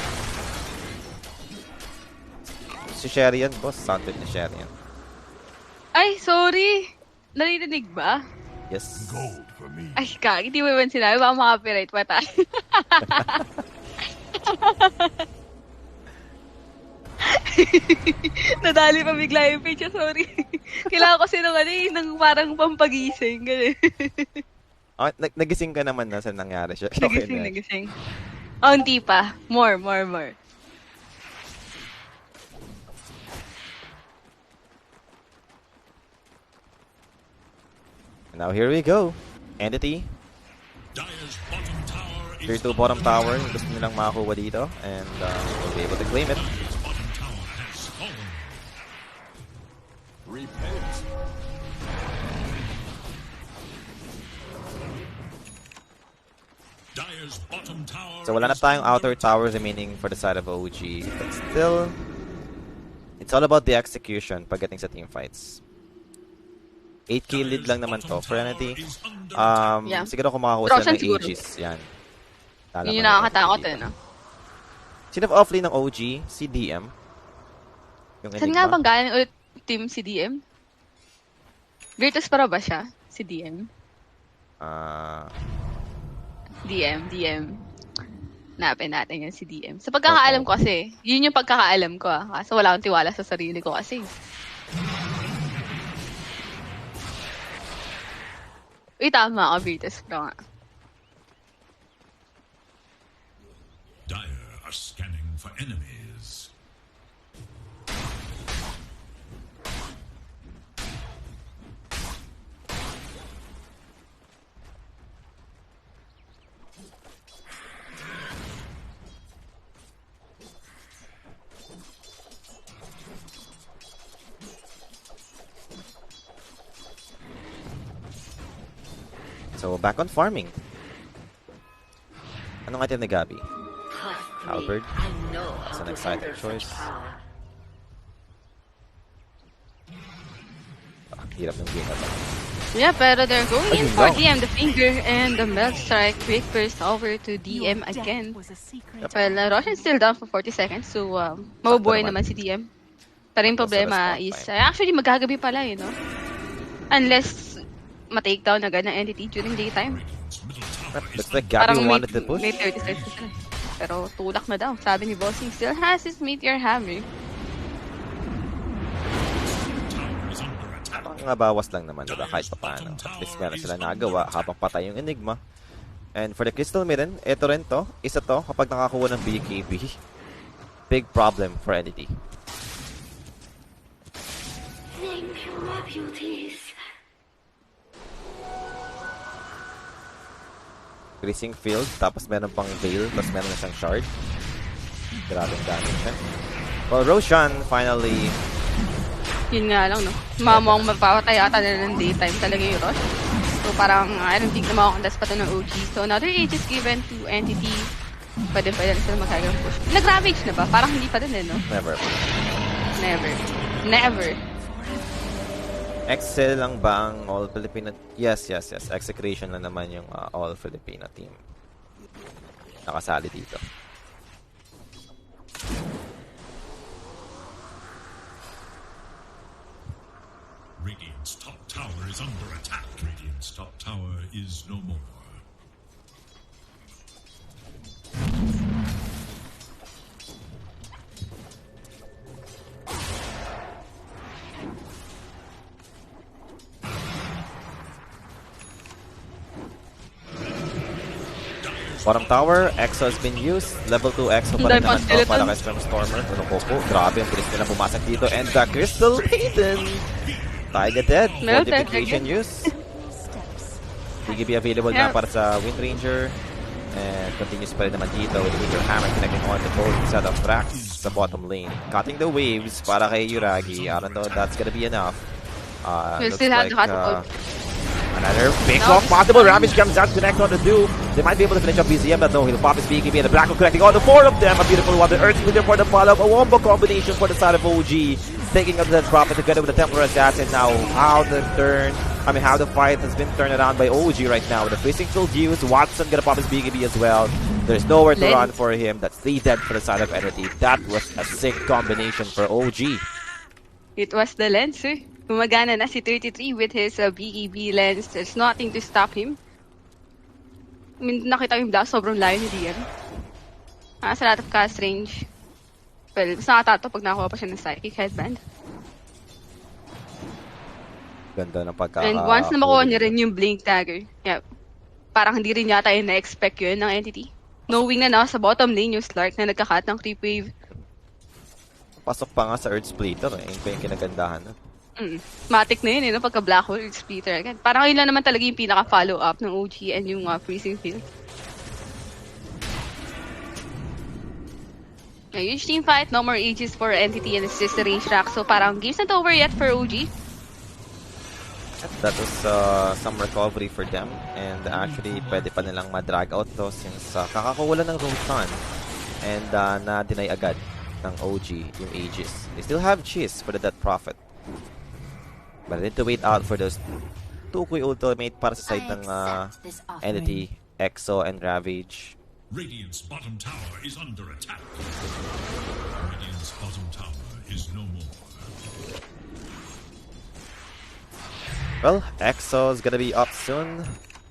Speaker 2: Si Sherian, boss. Soundtrack ni Sherian.
Speaker 1: Ay, sorry. Naririnig ba?
Speaker 2: Yes.
Speaker 3: Gold for me.
Speaker 1: Ay, kag, hindi mo naman sinabi. Baka makapiright pa tayo. Nadali pa bigla yung page. Sorry. Kailangan ko kasi ng parang pampagising. Ganun.
Speaker 2: Oh, nagising ka naman na sa nangyari siya. Okay na yan.
Speaker 1: Nagising. Oh, hindi pa. More.
Speaker 2: Now here we go. Entity.
Speaker 6: Dire's bottom tower
Speaker 2: Tier
Speaker 6: is
Speaker 2: 2 bottom tower. Gusto nilang makakuha dito. And we'll be able to claim it.
Speaker 6: Dire's bottom tower has fallen.
Speaker 3: Repent.
Speaker 6: Dire's bottom tower.
Speaker 2: So wala na
Speaker 6: is
Speaker 2: tayong
Speaker 6: under
Speaker 2: outer
Speaker 6: attack.
Speaker 2: towers remaining for the side of OG. But still, it's all about the execution pagdating sa team fights. 8k lead lang naman to for Entity.
Speaker 1: Yeah.
Speaker 2: Siguro kung makakuha
Speaker 1: Roshan
Speaker 2: sila ng
Speaker 1: siguro.
Speaker 2: Aegis. Yan. Kala
Speaker 1: Yun
Speaker 2: ko
Speaker 1: yung
Speaker 2: na
Speaker 1: nakakatakot
Speaker 2: dito.
Speaker 1: no?
Speaker 2: Sino offlane ng OG? Si DM. Yung
Speaker 1: Saan nga
Speaker 2: Enigma.
Speaker 1: bang galing ulit team si DM? Virtus para ba siya? Si DM? DM. Napin natin yan si DM. Sa pagkakaalam ko kasi, yun yung pagkakaalam ko Kaso wala akong tiwala sa sarili ko kasi. Uy, tama ako, Virtus Pro nga.
Speaker 6: Dire are scanning for enemies.
Speaker 2: So, back on farming. Anong item ni Gabi? Halberd. That's an exciting choice. Hirap ng game na to.
Speaker 1: Yeah, pero they're going in
Speaker 2: Ayun
Speaker 1: for
Speaker 2: lang.
Speaker 1: DM, the finger, and the melt strike. Quick burst over to DM again. Well, Roshan's still down for 40 seconds, so mabubuhay
Speaker 2: naman.
Speaker 1: naman si DM. Pero yung
Speaker 2: Sakto sa
Speaker 1: problema
Speaker 2: respawn
Speaker 1: is,
Speaker 2: time.
Speaker 1: actually magagabi pala Unless ma-takedown agad ng entity during daytime.
Speaker 6: Radiant's middle tower is
Speaker 2: Looks like
Speaker 1: Parang
Speaker 2: Gabi wanted to push.
Speaker 1: may 30 seconds na. Pero tulak na daw. Sabi ni Bossing, still has his meteor hammer.
Speaker 6: is under attack.
Speaker 2: Mga bawas lang naman, diba? Kahit pa paano. At least meron sila nagawa habang patay yung Enigma. And for the Crystal Maiden, ito rin to. Isa to kapag nakakuha ng BKB. big problem for Entity.
Speaker 4: Think you, my beauties.
Speaker 2: Freezing Field, tapos meron pang Veil, tapos meron na siyang Shard. Grabing damage siya. Well, Roshan finally...
Speaker 1: Yun nga lang, no? Mamang mapapatay ata nila ng daytime talaga yung rush. So parang, I don't think na makakandas pa to ng OG. So another age is given to Entity. Pwede na sila magkagalang push. Nag-ravage na ba? Parang hindi pa din eh, no?
Speaker 2: Never.
Speaker 1: Never.
Speaker 2: Excel lang ba ang All Filipino? Yes. Execration na naman yung All Filipino team. Nakasali dito.
Speaker 6: Radiant's top tower is under attack. Radiant's top tower is no more.
Speaker 2: Bottom tower, Exo has been used. Level 2 Exo pa rin naman to para kay Stormer. Poco, grabe ang bilis nila bumasag dito. And the Crystal Maiden! Taiga dead. Fortification use. BGB available na para sa Wind Ranger. And continues pa rin naman dito with Winter Hammer connecting on to both set of tracks sa bottom lane. Cutting the waves para kay Yuragi. I don't know if that's gonna be enough. Looks like another pick off possible. Ravage comes out, connect on the two. They might be able to finish up BZM, but no, he'll pop his BKB and the Black Hole connecting on the four of them. A beautiful one. The Earth Splitter for the follow-up. A wombo combination for the side of OG. Taking out the Prophet together with the Templar Assassin. Now, how the fight has been turned around by OG right now. With the Freezing Field use, Watson gonna pop his BKB as well. There's nowhere to run for him. That's 3 dead for the side of Entity. That was a sick combination for OG.
Speaker 1: It was the lens, eh? Gumagana na si 33 with his BKB lens. There's nothing to stop him. I mean, nakita yung blast, sobrang layo ni Dian. Has a lot of cast range. Well, mas nakatato pag nakakuha pa siya ng Psychic Headband.
Speaker 2: Ganda ng pagkaka...
Speaker 1: And once na makuha niya rin yung Blink Dagger, yeah, parang hindi rin yata yung na-expect yun ng Entity. Knowing na nasa bottom lane yung Slark na nagka-cut ng creep wave.
Speaker 2: Pasok pa nga sa Earth Splitter, eh. Yun pa yung kinagandahan.
Speaker 1: Matic na yun, no? Pagka Black Hole Splitter agad. Parang yun lang naman talaga yung pinaka-follow-up ng OG and yung Freezing Field. A huge team fight, no more ages for Entity and his sister range rack. So parang game's not over yet for OG.
Speaker 2: That was some recovery for them. And actually, pwede pa nilang ma-drag out to since kakakuwala ng Roshan. And na-deny agad ng OG yung Aegis. They still have Cheese for the Death Prophet. But I need to wait out for those 2 Kui ultimate para sa side ng Entity, Exo, and Ravage.
Speaker 6: Radiant's bottom tower is under attack. Radiant's bottom tower is no more.
Speaker 2: Well, Exo is gonna be up soon.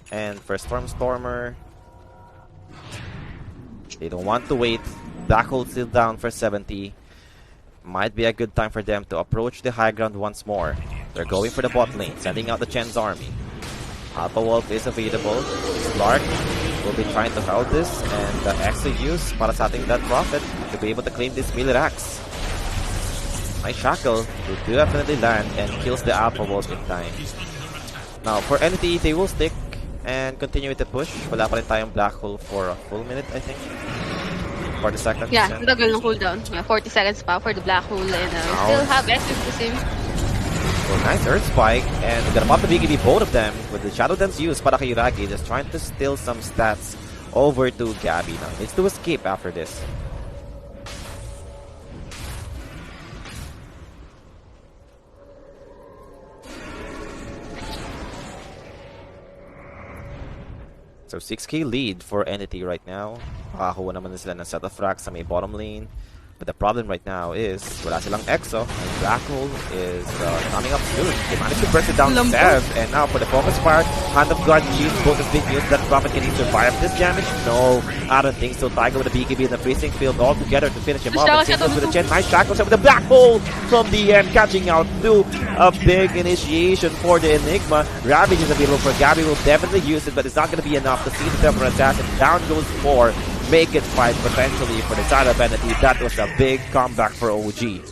Speaker 2: And for Stormer, they don't want to wait. Black Hole still down for 70. Might be a good time for them to approach the high ground once more. They're going for the bot lane, sending out the Chen's army. Alpha Wolf is available. Slark will be trying to hold this, and the Exo use para sa ating Death Prophet to be able to claim this melee racks. Nice shackle will definitely land and kills the Alpha Wolf in time. Now for Entity, they will stick and continue with the push. Wala pa rin tayong Black Hole for a full minute, I think. 40 seconds.
Speaker 1: Yeah, ang tagal ng cooldown. Yeah, 40 seconds pa for the Black Hole and still have access to him.
Speaker 2: So nice Earth Spike, and we're gonna pop the BKB, both of them, with the Shadow Dance used para kay Yuragi, just trying to steal some stats over to Gabby now. Needs to escape after this. So 6k lead for Entity right now. Makakuha naman sila ng set of racks sa may bottom lane. But the problem right now is wala silang Exo, and Black Hole is coming up soon. They managed to burst it down to Sev, and now for the focus fire, Hand of God used both as big news. That Prophet can he survive this damage? No, I don't think so. Tiger with the BKB in the Freezing Field all together to finish him off. And Singles with the Chen, nice shackles with the Black Hole from the end, catching out to a big initiation for the Enigma. Ravage is available for Gabby, will definitely use it, but it's not going to be enough to see the Templar Assassin. Down goes 4. make it fight potentially for the side of Entity. That was a big comeback for OG.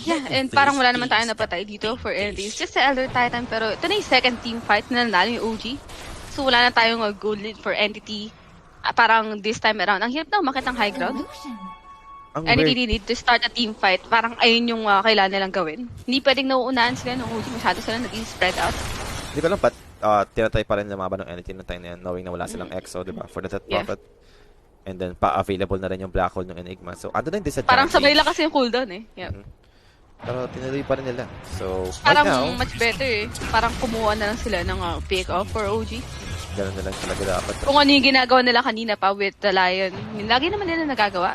Speaker 1: Yeah, and parang wala naman tayo napatay dito for Entity. It's just the Elder Titan, pero ito na yung second team fight na nanalo yung OG. So wala na tayong goal lead for Entity. Parang this time around, ang hirap na umakit ng high ground. Entity need to start a team fight. Parang ayun yung kailangan nilang gawin. Hindi pwedeng nauunahan sila ng OG. Masyado sila naging spread out.
Speaker 2: Hindi ko alam ba't tinatry pa rin lumaban ng Entity ng time na yan, knowing na wala silang EXO, diba? For the Death Prophet. And then, pa-available na rin yung Black Hole ng Enigma. So, ano na yung disadvantage?
Speaker 1: Parang sabay lang kasi yung cooldown eh. Yep.
Speaker 2: Pero tinuloy pa rin nila. So,
Speaker 1: parang
Speaker 2: right now,
Speaker 1: much better eh. Parang kumuha na lang sila ng pick off for OG.
Speaker 2: Ganun na lang talaga dapat.
Speaker 1: Kung ano yung ginagawa nila kanina pa with the Lion, lagi naman nila nagagawa.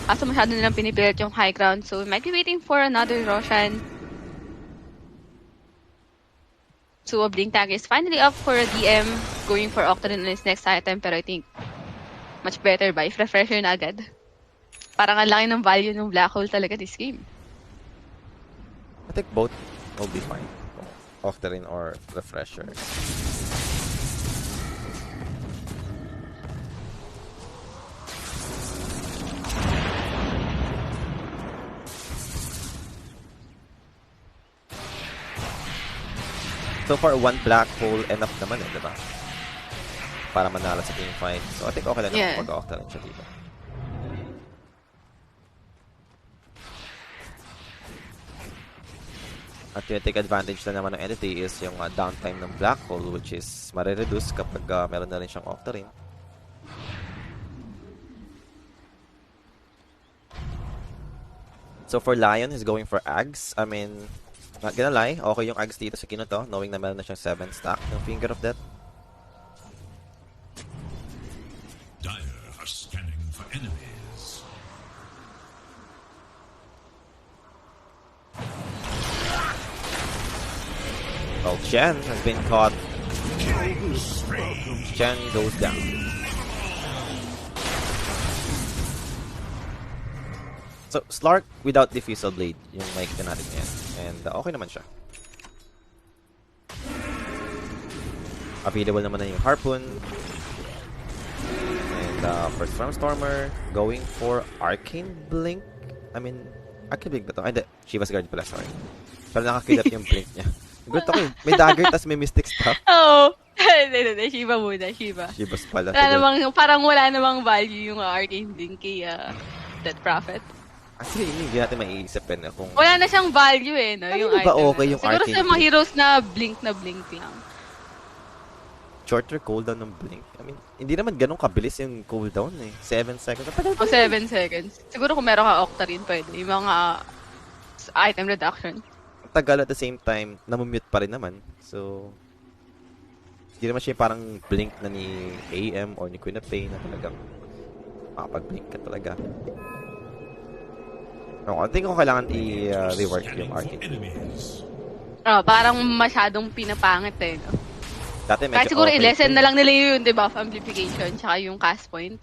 Speaker 1: Kaso masyado nilang pinipilit yung high ground, so we might be waiting for another Roshan. So a Blink Tag is finally up for a DM, going for Octarine on his next item, pero I think much better ba if refresher na agad. Parang ang laki ng value ng Black Hole talaga this game.
Speaker 2: I think both will be fine. Octarine or refresher. So far, one Black Hole enough naman eh, diba? Para manalo sa team fight. So I think okay lang naman pag-Octarine siya dito. At take advantage na naman ng Entity is yung downtime ng Black Hole, which is marireduce kapag meron na rin siyang Octarine. So for Lion, he's going for Ags. I mean, not gonna lie, okay yung Ags dito sa Kino to, knowing na meron na siyang 7 stack ng Finger of Death.
Speaker 6: Dire are scanning for enemies.
Speaker 2: Well, Chen has been caught. Chen goes down. So, Slark without Diffusal Blade, yung makikita natin yan. And okay naman siya. Available naman na yung Harpoon. And for Stormstormer, going for Arcane Blink. I mean, Arcane Blink ba ito? Ay, hindi. Shiva's Guard pala, sorry. Pero nakakilap yung Blink niya. Gulat ako eh. May dagger tas may mystic stuff.
Speaker 1: Oo. Hindi. Shiva muna.
Speaker 2: Shiva's pala.
Speaker 1: Parang wala namang value yung Arcane Blink kay Death Prophet.
Speaker 2: Actually, hindi natin maiisip eh. Kung...
Speaker 1: Wala na siyang value eh, no? Yung
Speaker 2: ba
Speaker 1: item
Speaker 2: okay yung
Speaker 1: siguro
Speaker 2: Arcane
Speaker 1: sa mga
Speaker 2: Blink?
Speaker 1: heroes na blink lang.
Speaker 2: Shorter cooldown ng Blink. I mean, hindi naman ganun kabilis yung cooldown eh. 7 seconds.
Speaker 1: O 7 seconds. Siguro kung meron ka Octarine, pwede. Yung mga item reduction.
Speaker 2: Tagal at the same time, namumute pa rin naman. So, hindi naman siya parang Blink na ni AM or ni Queen of Pain na talagang makapag-blink ka talaga. No, I think ko kailangan i-rework yung Arcane.
Speaker 1: Parang masyadong pinapangit eh. No?
Speaker 2: Dati medyo
Speaker 1: kahit siguro
Speaker 2: okay
Speaker 1: i-lesson na lang nila yung debuff amplification tsaka yung cast point.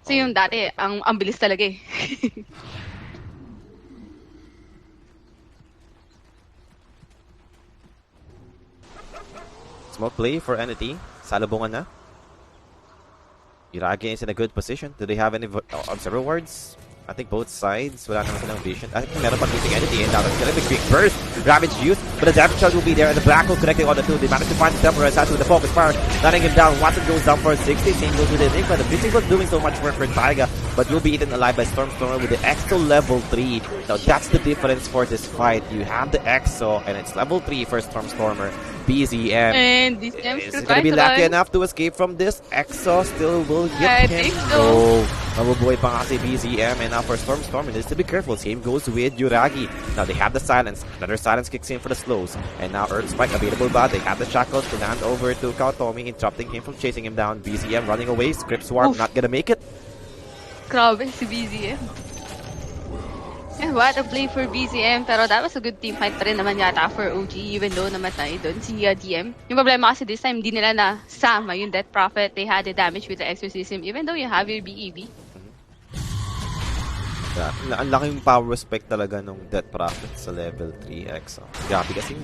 Speaker 1: So yung dati, ang bilis talaga eh.
Speaker 2: Smoke play for Entity. Salubungan na. Yuragi is in a good position. Do they have any observer wards? I think both sides, wala naman silang vision. I think meron pang meeting Entity and down the quick burst. Ravage used, but the damage charge will be there and the Black Hole connecting on the two. They managed to find the Temporal Assassin with the focus fire, letting him down. Watson goes down for 60. Same goes with the Enigma. The Blitzy was doing so much work for Taiga, but will be eaten alive by Stormstormer with the EXO level 3. Now that's the difference for this fight. You have the EXO and it's level 3 for Stormstormer. BZM
Speaker 1: And this
Speaker 2: is gonna be lucky enough to escape from this. EXO still will get him. Oh, mabubuhay pa nga si BZM. And now for Stormstormer, needs to be careful. Same goes with Yuragi. Now they have the silence. Another silence kicks in for the slows. And now Earth Spike available ba? They have the shackles to land over to Kaotomi, interrupting him from chasing him down. BZM running away. Script Swarm not gonna make it.
Speaker 1: Grabe si BZM. Yeah, what a play for BZM. Pero that was a good team fight pa rin naman yata for OG, even though namatay doon si DM. Yung problema kasi this time, hindi nila nasama yung Death Prophet. They had the damage with the Exorcism, even though you have your BEB.
Speaker 2: Yeah, ang laking power respect talaga nung Death Prophet sa level 3 EXO. Grabe kasi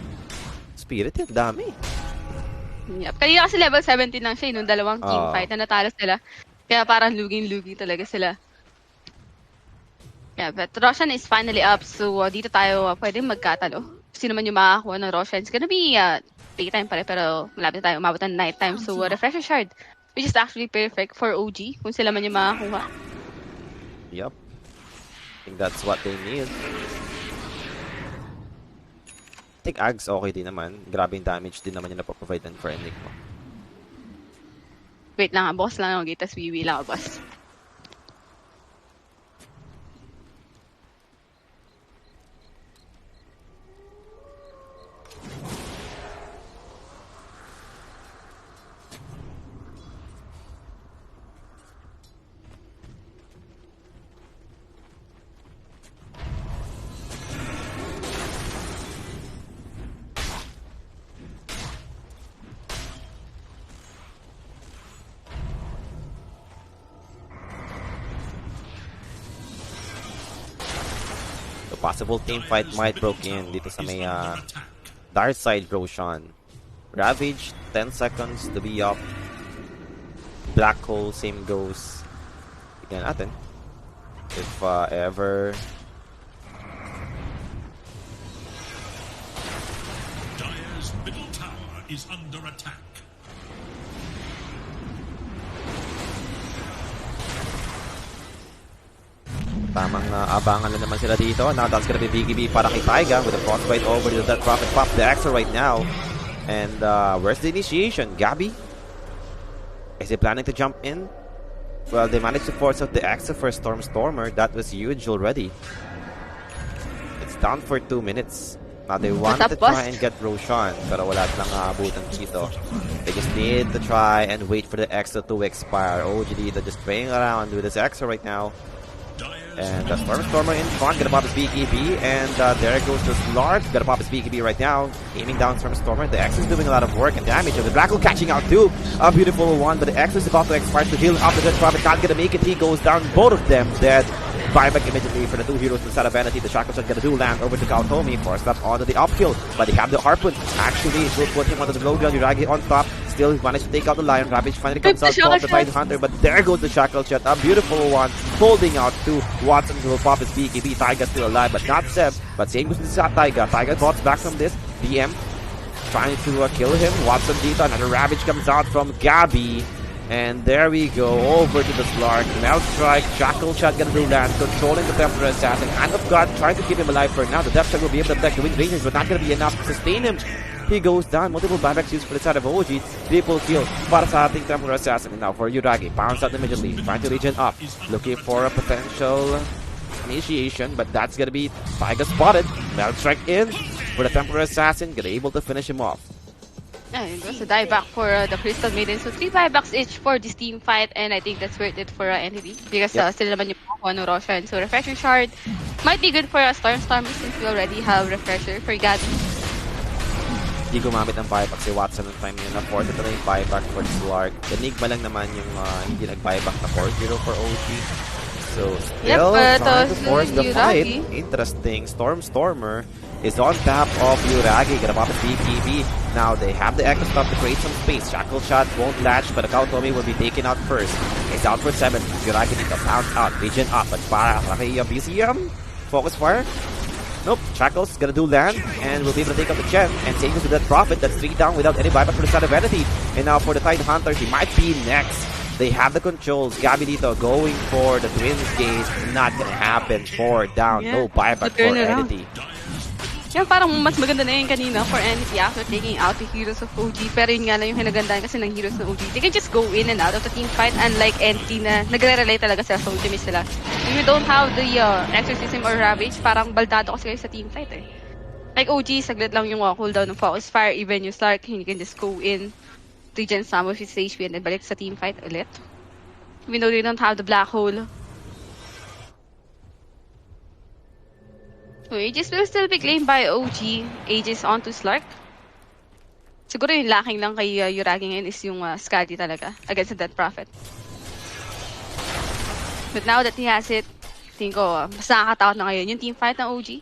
Speaker 2: spirit yan, dami.
Speaker 1: Yep. Kanina kasi level 17 lang siya, nung dalawang team fight na natalo sila. Kaya parang luging-lugi talaga sila. Yeah, but Roshan is finally up, so dito tayo pwedeng magkatalo. Sino man yung makakuha ng Roshan, it's gonna be daytime pa rin, pero malapit tayo umabot ng nighttime. So refresher shard, which is actually perfect for OG, kung sila man yung makakuha.
Speaker 2: Yep. I think that's what they need. I think Ags okay din naman. Grabe yung damage din naman yung napaprovide for Enigma.
Speaker 1: Wait lang, boss lang ako, tas wiwi lang ako, boss.
Speaker 2: Possible team fight might broke in dito sa may dark side Roshan. Ravage, 10 seconds to be up. Black hole, same goes. Tignan natin. If ever...
Speaker 6: Dire's middle tower is under attack.
Speaker 2: Tamang abangan na naman sila dito. Now that's gonna be BKB para kay Taiga with a frostbite over to that Prophet pop the Exo right now. And where's the initiation? Gabby? Is he planning to jump in? Well, they managed to force out the Exo for Stormer. That was huge already. It's down for 2 minutes. Now they wanted to try and get Roshan, pero wala lang abutan dito. They just need to try and wait for the Exo to expire. OG dito just playing around with this Exo right now. And Stormer in front, gonna pop his BKB, and there goes the Slark, gonna pop his BKB right now, aiming down Stormer. The X is doing a lot of work and damage, and the Black Hole catching out too. A beautiful one, but the X is about to expire to heal up the Dead Prophet, not gonna make it, he goes down, both of them dead. Buyback immediately for the two heroes inside of Vanity. The Shackles are gonna do land over to Kautomi, forced up onto the uphill, but they have the Harpoon. Actually, it will put him onto the low ground, Yuragi on top. Still managed to take out the Lion. Ravage finally comes out from the Tide Hunter, but there goes the Shackle Shot. A beautiful one, holding out to Watson, who will pop his BKB. Taiga still alive, but not Seb. But same goes to Taiga. Taiga bots back from this. DM trying to kill him. Watson dito. Another Ravage comes out from Gabby. And there we go, over to the Slark. Melt Strike, Shackle Shot gonna do land, controlling the Templar Assassin. Hand of God trying to keep him alive for now. The Depth Strike will be able to attack the Winged Rangers, but not gonna be enough to sustain him. He goes down. Multiple buybacks used for the side of OG. Triple kill para sa ating Templar Assassin. And now for Yuragi, bounce out immediately, trying to regen up, looking for a potential initiation, but that's gonna be Taiga spotted. Melt Strike in for the Templar Assassin, gonna able to finish him off.
Speaker 1: Yeah, it was a dieback for the Crystal Maiden. So 3 buybacks each for this team fight, and I think that's worth it for Entity because sila naman yung makakuha ng Roshan. So Refresher Shard might be good for Stormer since we already have Refresher for Gabby.
Speaker 2: Hindi gumamit ng buyback si Watson ng time yun. Na-force ito na yung buyback for Slark. Enigma lang naman yung hindi nag-buyback na 4-0 for OG. So still trying to force the fight. Interesting. Stormer is on top of Yuragi. Gonna pop his BKB. Now they have the Echo Stop to create some space. Shackle Shot won't latch, but Kautomi will be taken out first. It's out for 7. Yuragi needs to pounce out. Regen up, but para kay BCM. Focus fire. Nope. Shackle's gonna do land, and we'll be able to take out the Chen. And same goes to that Prophet. That's 3 down without any buyback for the side of Entity. And now for the Tide Hunter, he might be next. They have the controls. Gabby dito going for the Twins Gaze. Not gonna happen. 4 down. No buyback for Entity.
Speaker 1: Yan, parang mas maganda na yun kanina for Entity after taking out the heroes of OG. Pero yun nga lang yung hinagandaan kasi ng heroes ng OG. They can just go in and out of the team fight, unlike Entity na nagre-relate talaga sila sa ultimate sila. If you don't have the Exorcism or Ravage, parang baldado kasi kayo sa team fight eh. Like OG, saglit lang yung cooldown ng Focus Fire, even yung Slark, you can just go in, regen some of his HP, and then balik sa team fight ulit. Even though they don't have the Black Hole. So Aegis will still be claimed by OG. Aegis onto Slark. Siguro yung lacking lang kay Yuragi ngayon is yung Skadi talaga against the Dead Prophet. But now that he has it, tingin ko mas nakakatakot na ngayon yung team fight ng OG.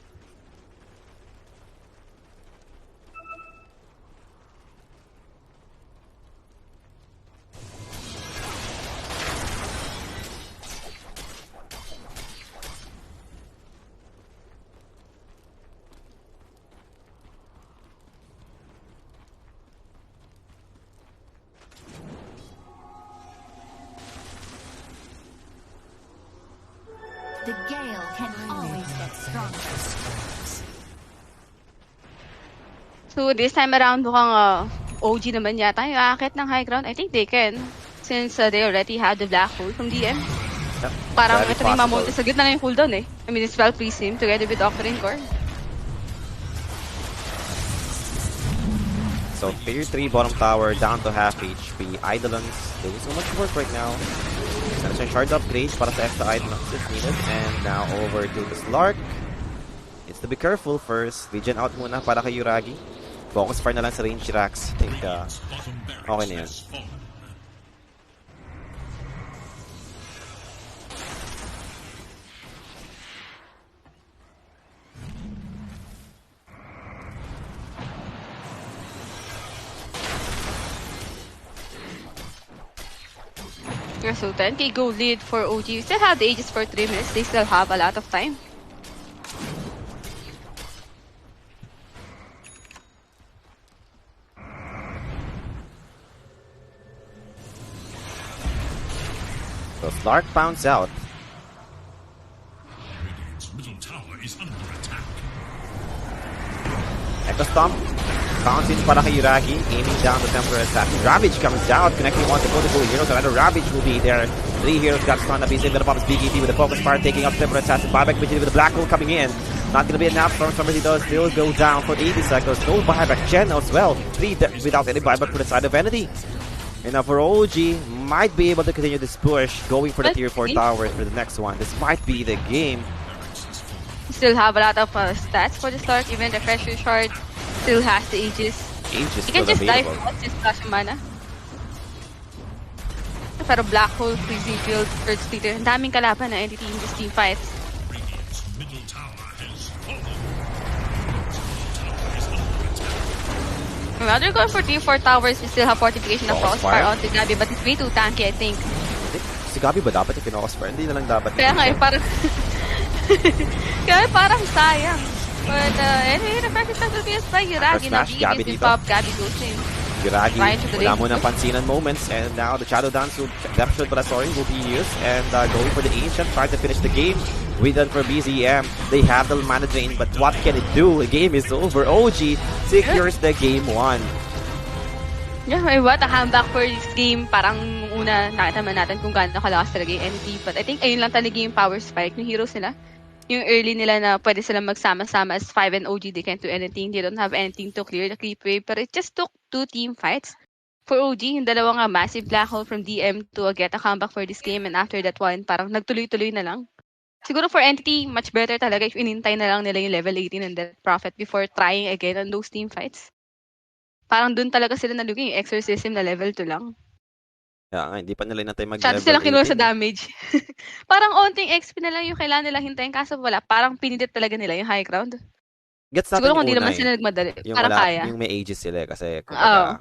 Speaker 7: The gale can always get stronger.
Speaker 1: So this time around, mukhang OG naman yata yung aakit ng high ground. I think they can. Since they already have the black hole from DM.
Speaker 2: Yep,
Speaker 1: Parang
Speaker 2: very
Speaker 1: ito na yung
Speaker 2: possible.
Speaker 1: mamonte sa gitna na yung cooldown eh. I mean, it's spell freeze him together with Octarine Core.
Speaker 2: So tier 3 bottom tower down to half HP. Eidolons doing so much work right now. Meron siyang shard upgrades para sa extra items if needed. And now over to the Slark. Needs to be careful first. Regen out muna para kay Yuragi. Focus fire na lang sa range racks. I think
Speaker 6: Bottom
Speaker 2: okay
Speaker 6: barracks
Speaker 2: na yun.
Speaker 6: has fallen.
Speaker 1: Yeah, so 10k gold lead for OG. We still have the Aegis for 3 minutes. They still have a lot of time.
Speaker 2: So Slark pounds out.
Speaker 6: Radiant's middle tower is under attack.
Speaker 2: Echo Stomp. Counts in para kay Yuragi. Aiming down the temporary attack. Ravage comes out. Connecting one to multiple heroes. Another Ravage will be there. 3 heroes got stunned. Abis in the pops BKB with the focus fire taking up temporary attack. Buyback with the black hole coming in. Not gonna be enough. Somebody does still go down for 80 seconds. No buyback. Gen as well. 3 without any buyback for the side of Entity. And now for OG, might be able to continue this push, going for the tier 4 towers for the next one. This might be the game.
Speaker 1: We still have a lot of stats for the start. Even the Refresher Shard still has the Aegis.
Speaker 2: Aegis
Speaker 1: You can
Speaker 2: still
Speaker 1: just dive
Speaker 2: available.
Speaker 1: once just flash yung mana. Pero Black Hole, Freezing Field, Third Splitter. Ang daming kalaban na entity in this team fights.
Speaker 6: Radiant's middle tower has fallen. Radiant's middle tower is under attack.
Speaker 1: Well, they're going for tier 4 towers. We still have fortification of
Speaker 2: Focus
Speaker 1: Frostfire
Speaker 2: fire.
Speaker 1: onto Gabi, but it's way too tanky, I think.
Speaker 2: Si Gabi ba dapat yung kinokos fire? Hindi na lang dapat.
Speaker 1: Kaya nga, parang... Kaya parang sayang. But anyway, the practice will be as by Yuragi.
Speaker 2: Smash, Gabi
Speaker 1: Gabi
Speaker 2: dito.
Speaker 1: pop, Gabi goes in.
Speaker 2: Yuragi,
Speaker 1: Right to the
Speaker 2: wala
Speaker 1: lane.
Speaker 2: muna pansinan moments. And now the Shadow Dance Depth Shield Sorry will be used. And going for the Ancient, trying to finish the game. We done for BZM. They have the mana drain, but what can it do? The game is over. OG secures the game 1.
Speaker 1: Yeah, what a comeback for this game. Parang una, nakita man natin kung gaano kalakas talaga yung NT. But I think ayun lang talaga yung power spike ng heroes nila. Yung early nila na pwede silang magsama-sama as 5 and OG. They can't do anything. They don't have anything to clear the creep wave. But it just took 2 team fights for OG. Yung dalawang massive black hole from DM to get a comeback for this game. And after that one, parang nagtuloy-tuloy na lang. Siguro for Entity, much better talaga if inintay na lang nila yung level 18 and Death Prophet before trying again on those team fights. Parang dun talaga sila nalugi yung Exorcism na level 2 lang.
Speaker 2: Kaya nga, hindi pa nila inatay
Speaker 1: Masyado
Speaker 2: mag-level
Speaker 1: silang kinuha sa
Speaker 2: 18.
Speaker 1: damage. Parang onting XP na lang yung kailangan nilang hintayin kaso wala. Parang pinindit talaga nila yung high ground.
Speaker 2: Gets natin
Speaker 1: Siguro kung
Speaker 2: yung
Speaker 1: di
Speaker 2: una
Speaker 1: naman sila nagmadali.
Speaker 2: Yung
Speaker 1: Parang
Speaker 2: wala,
Speaker 1: kaya.
Speaker 2: yung may ages sila kasi kung
Speaker 1: Oo.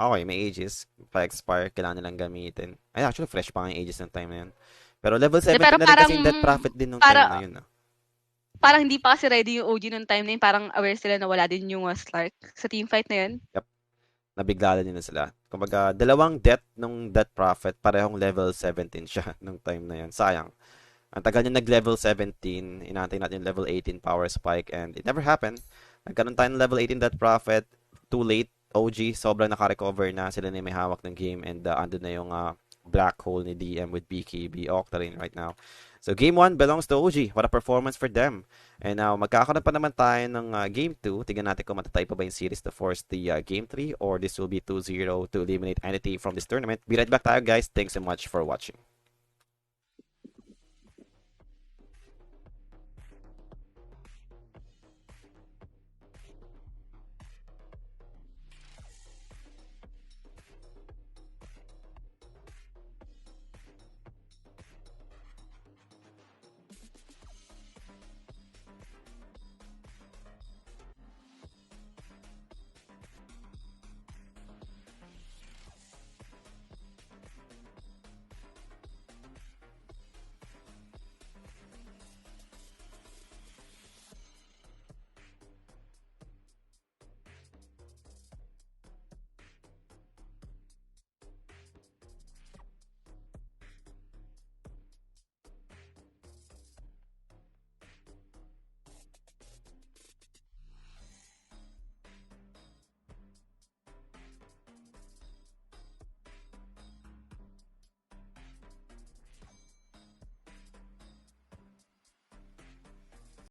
Speaker 2: okay, may ages. Pa-expire, kailangan nilang gamitin. Ay, actually, fresh pa nga yung ages ng time na yun. Pero level 17
Speaker 1: pero
Speaker 2: na rin kasi
Speaker 1: parang-
Speaker 2: yung death profit din nung time na yun.
Speaker 1: Parang hindi pa kasi ready yung OG nung time na yun. Parang aware sila na wala din yung Slark sa team fight na yun.
Speaker 2: Nabigla din na sila. Kumbaga, dalawang death nung death prophet, parehong level 17 siya nung time na yun. Sayang. Ang tagal niya nag-level 17, inantay natin yung level 18 power spike and it never happened. Nagkaroon tayo ng level 18 death prophet, too late. OG, sobrang naka-recover na. Sila na yung may hawak ng game and andun na yung black hole ni DM with BKB Octarine right now. So, game 1 belongs to OG. What a performance for them. And now, magkakaroon pa naman tayo ng game 2. Tingnan natin kung matatay pa ba yung series to force the game 3 or this will be 2-0 to eliminate Entity from this tournament. Be right back tayo, guys. Thanks so much for watching.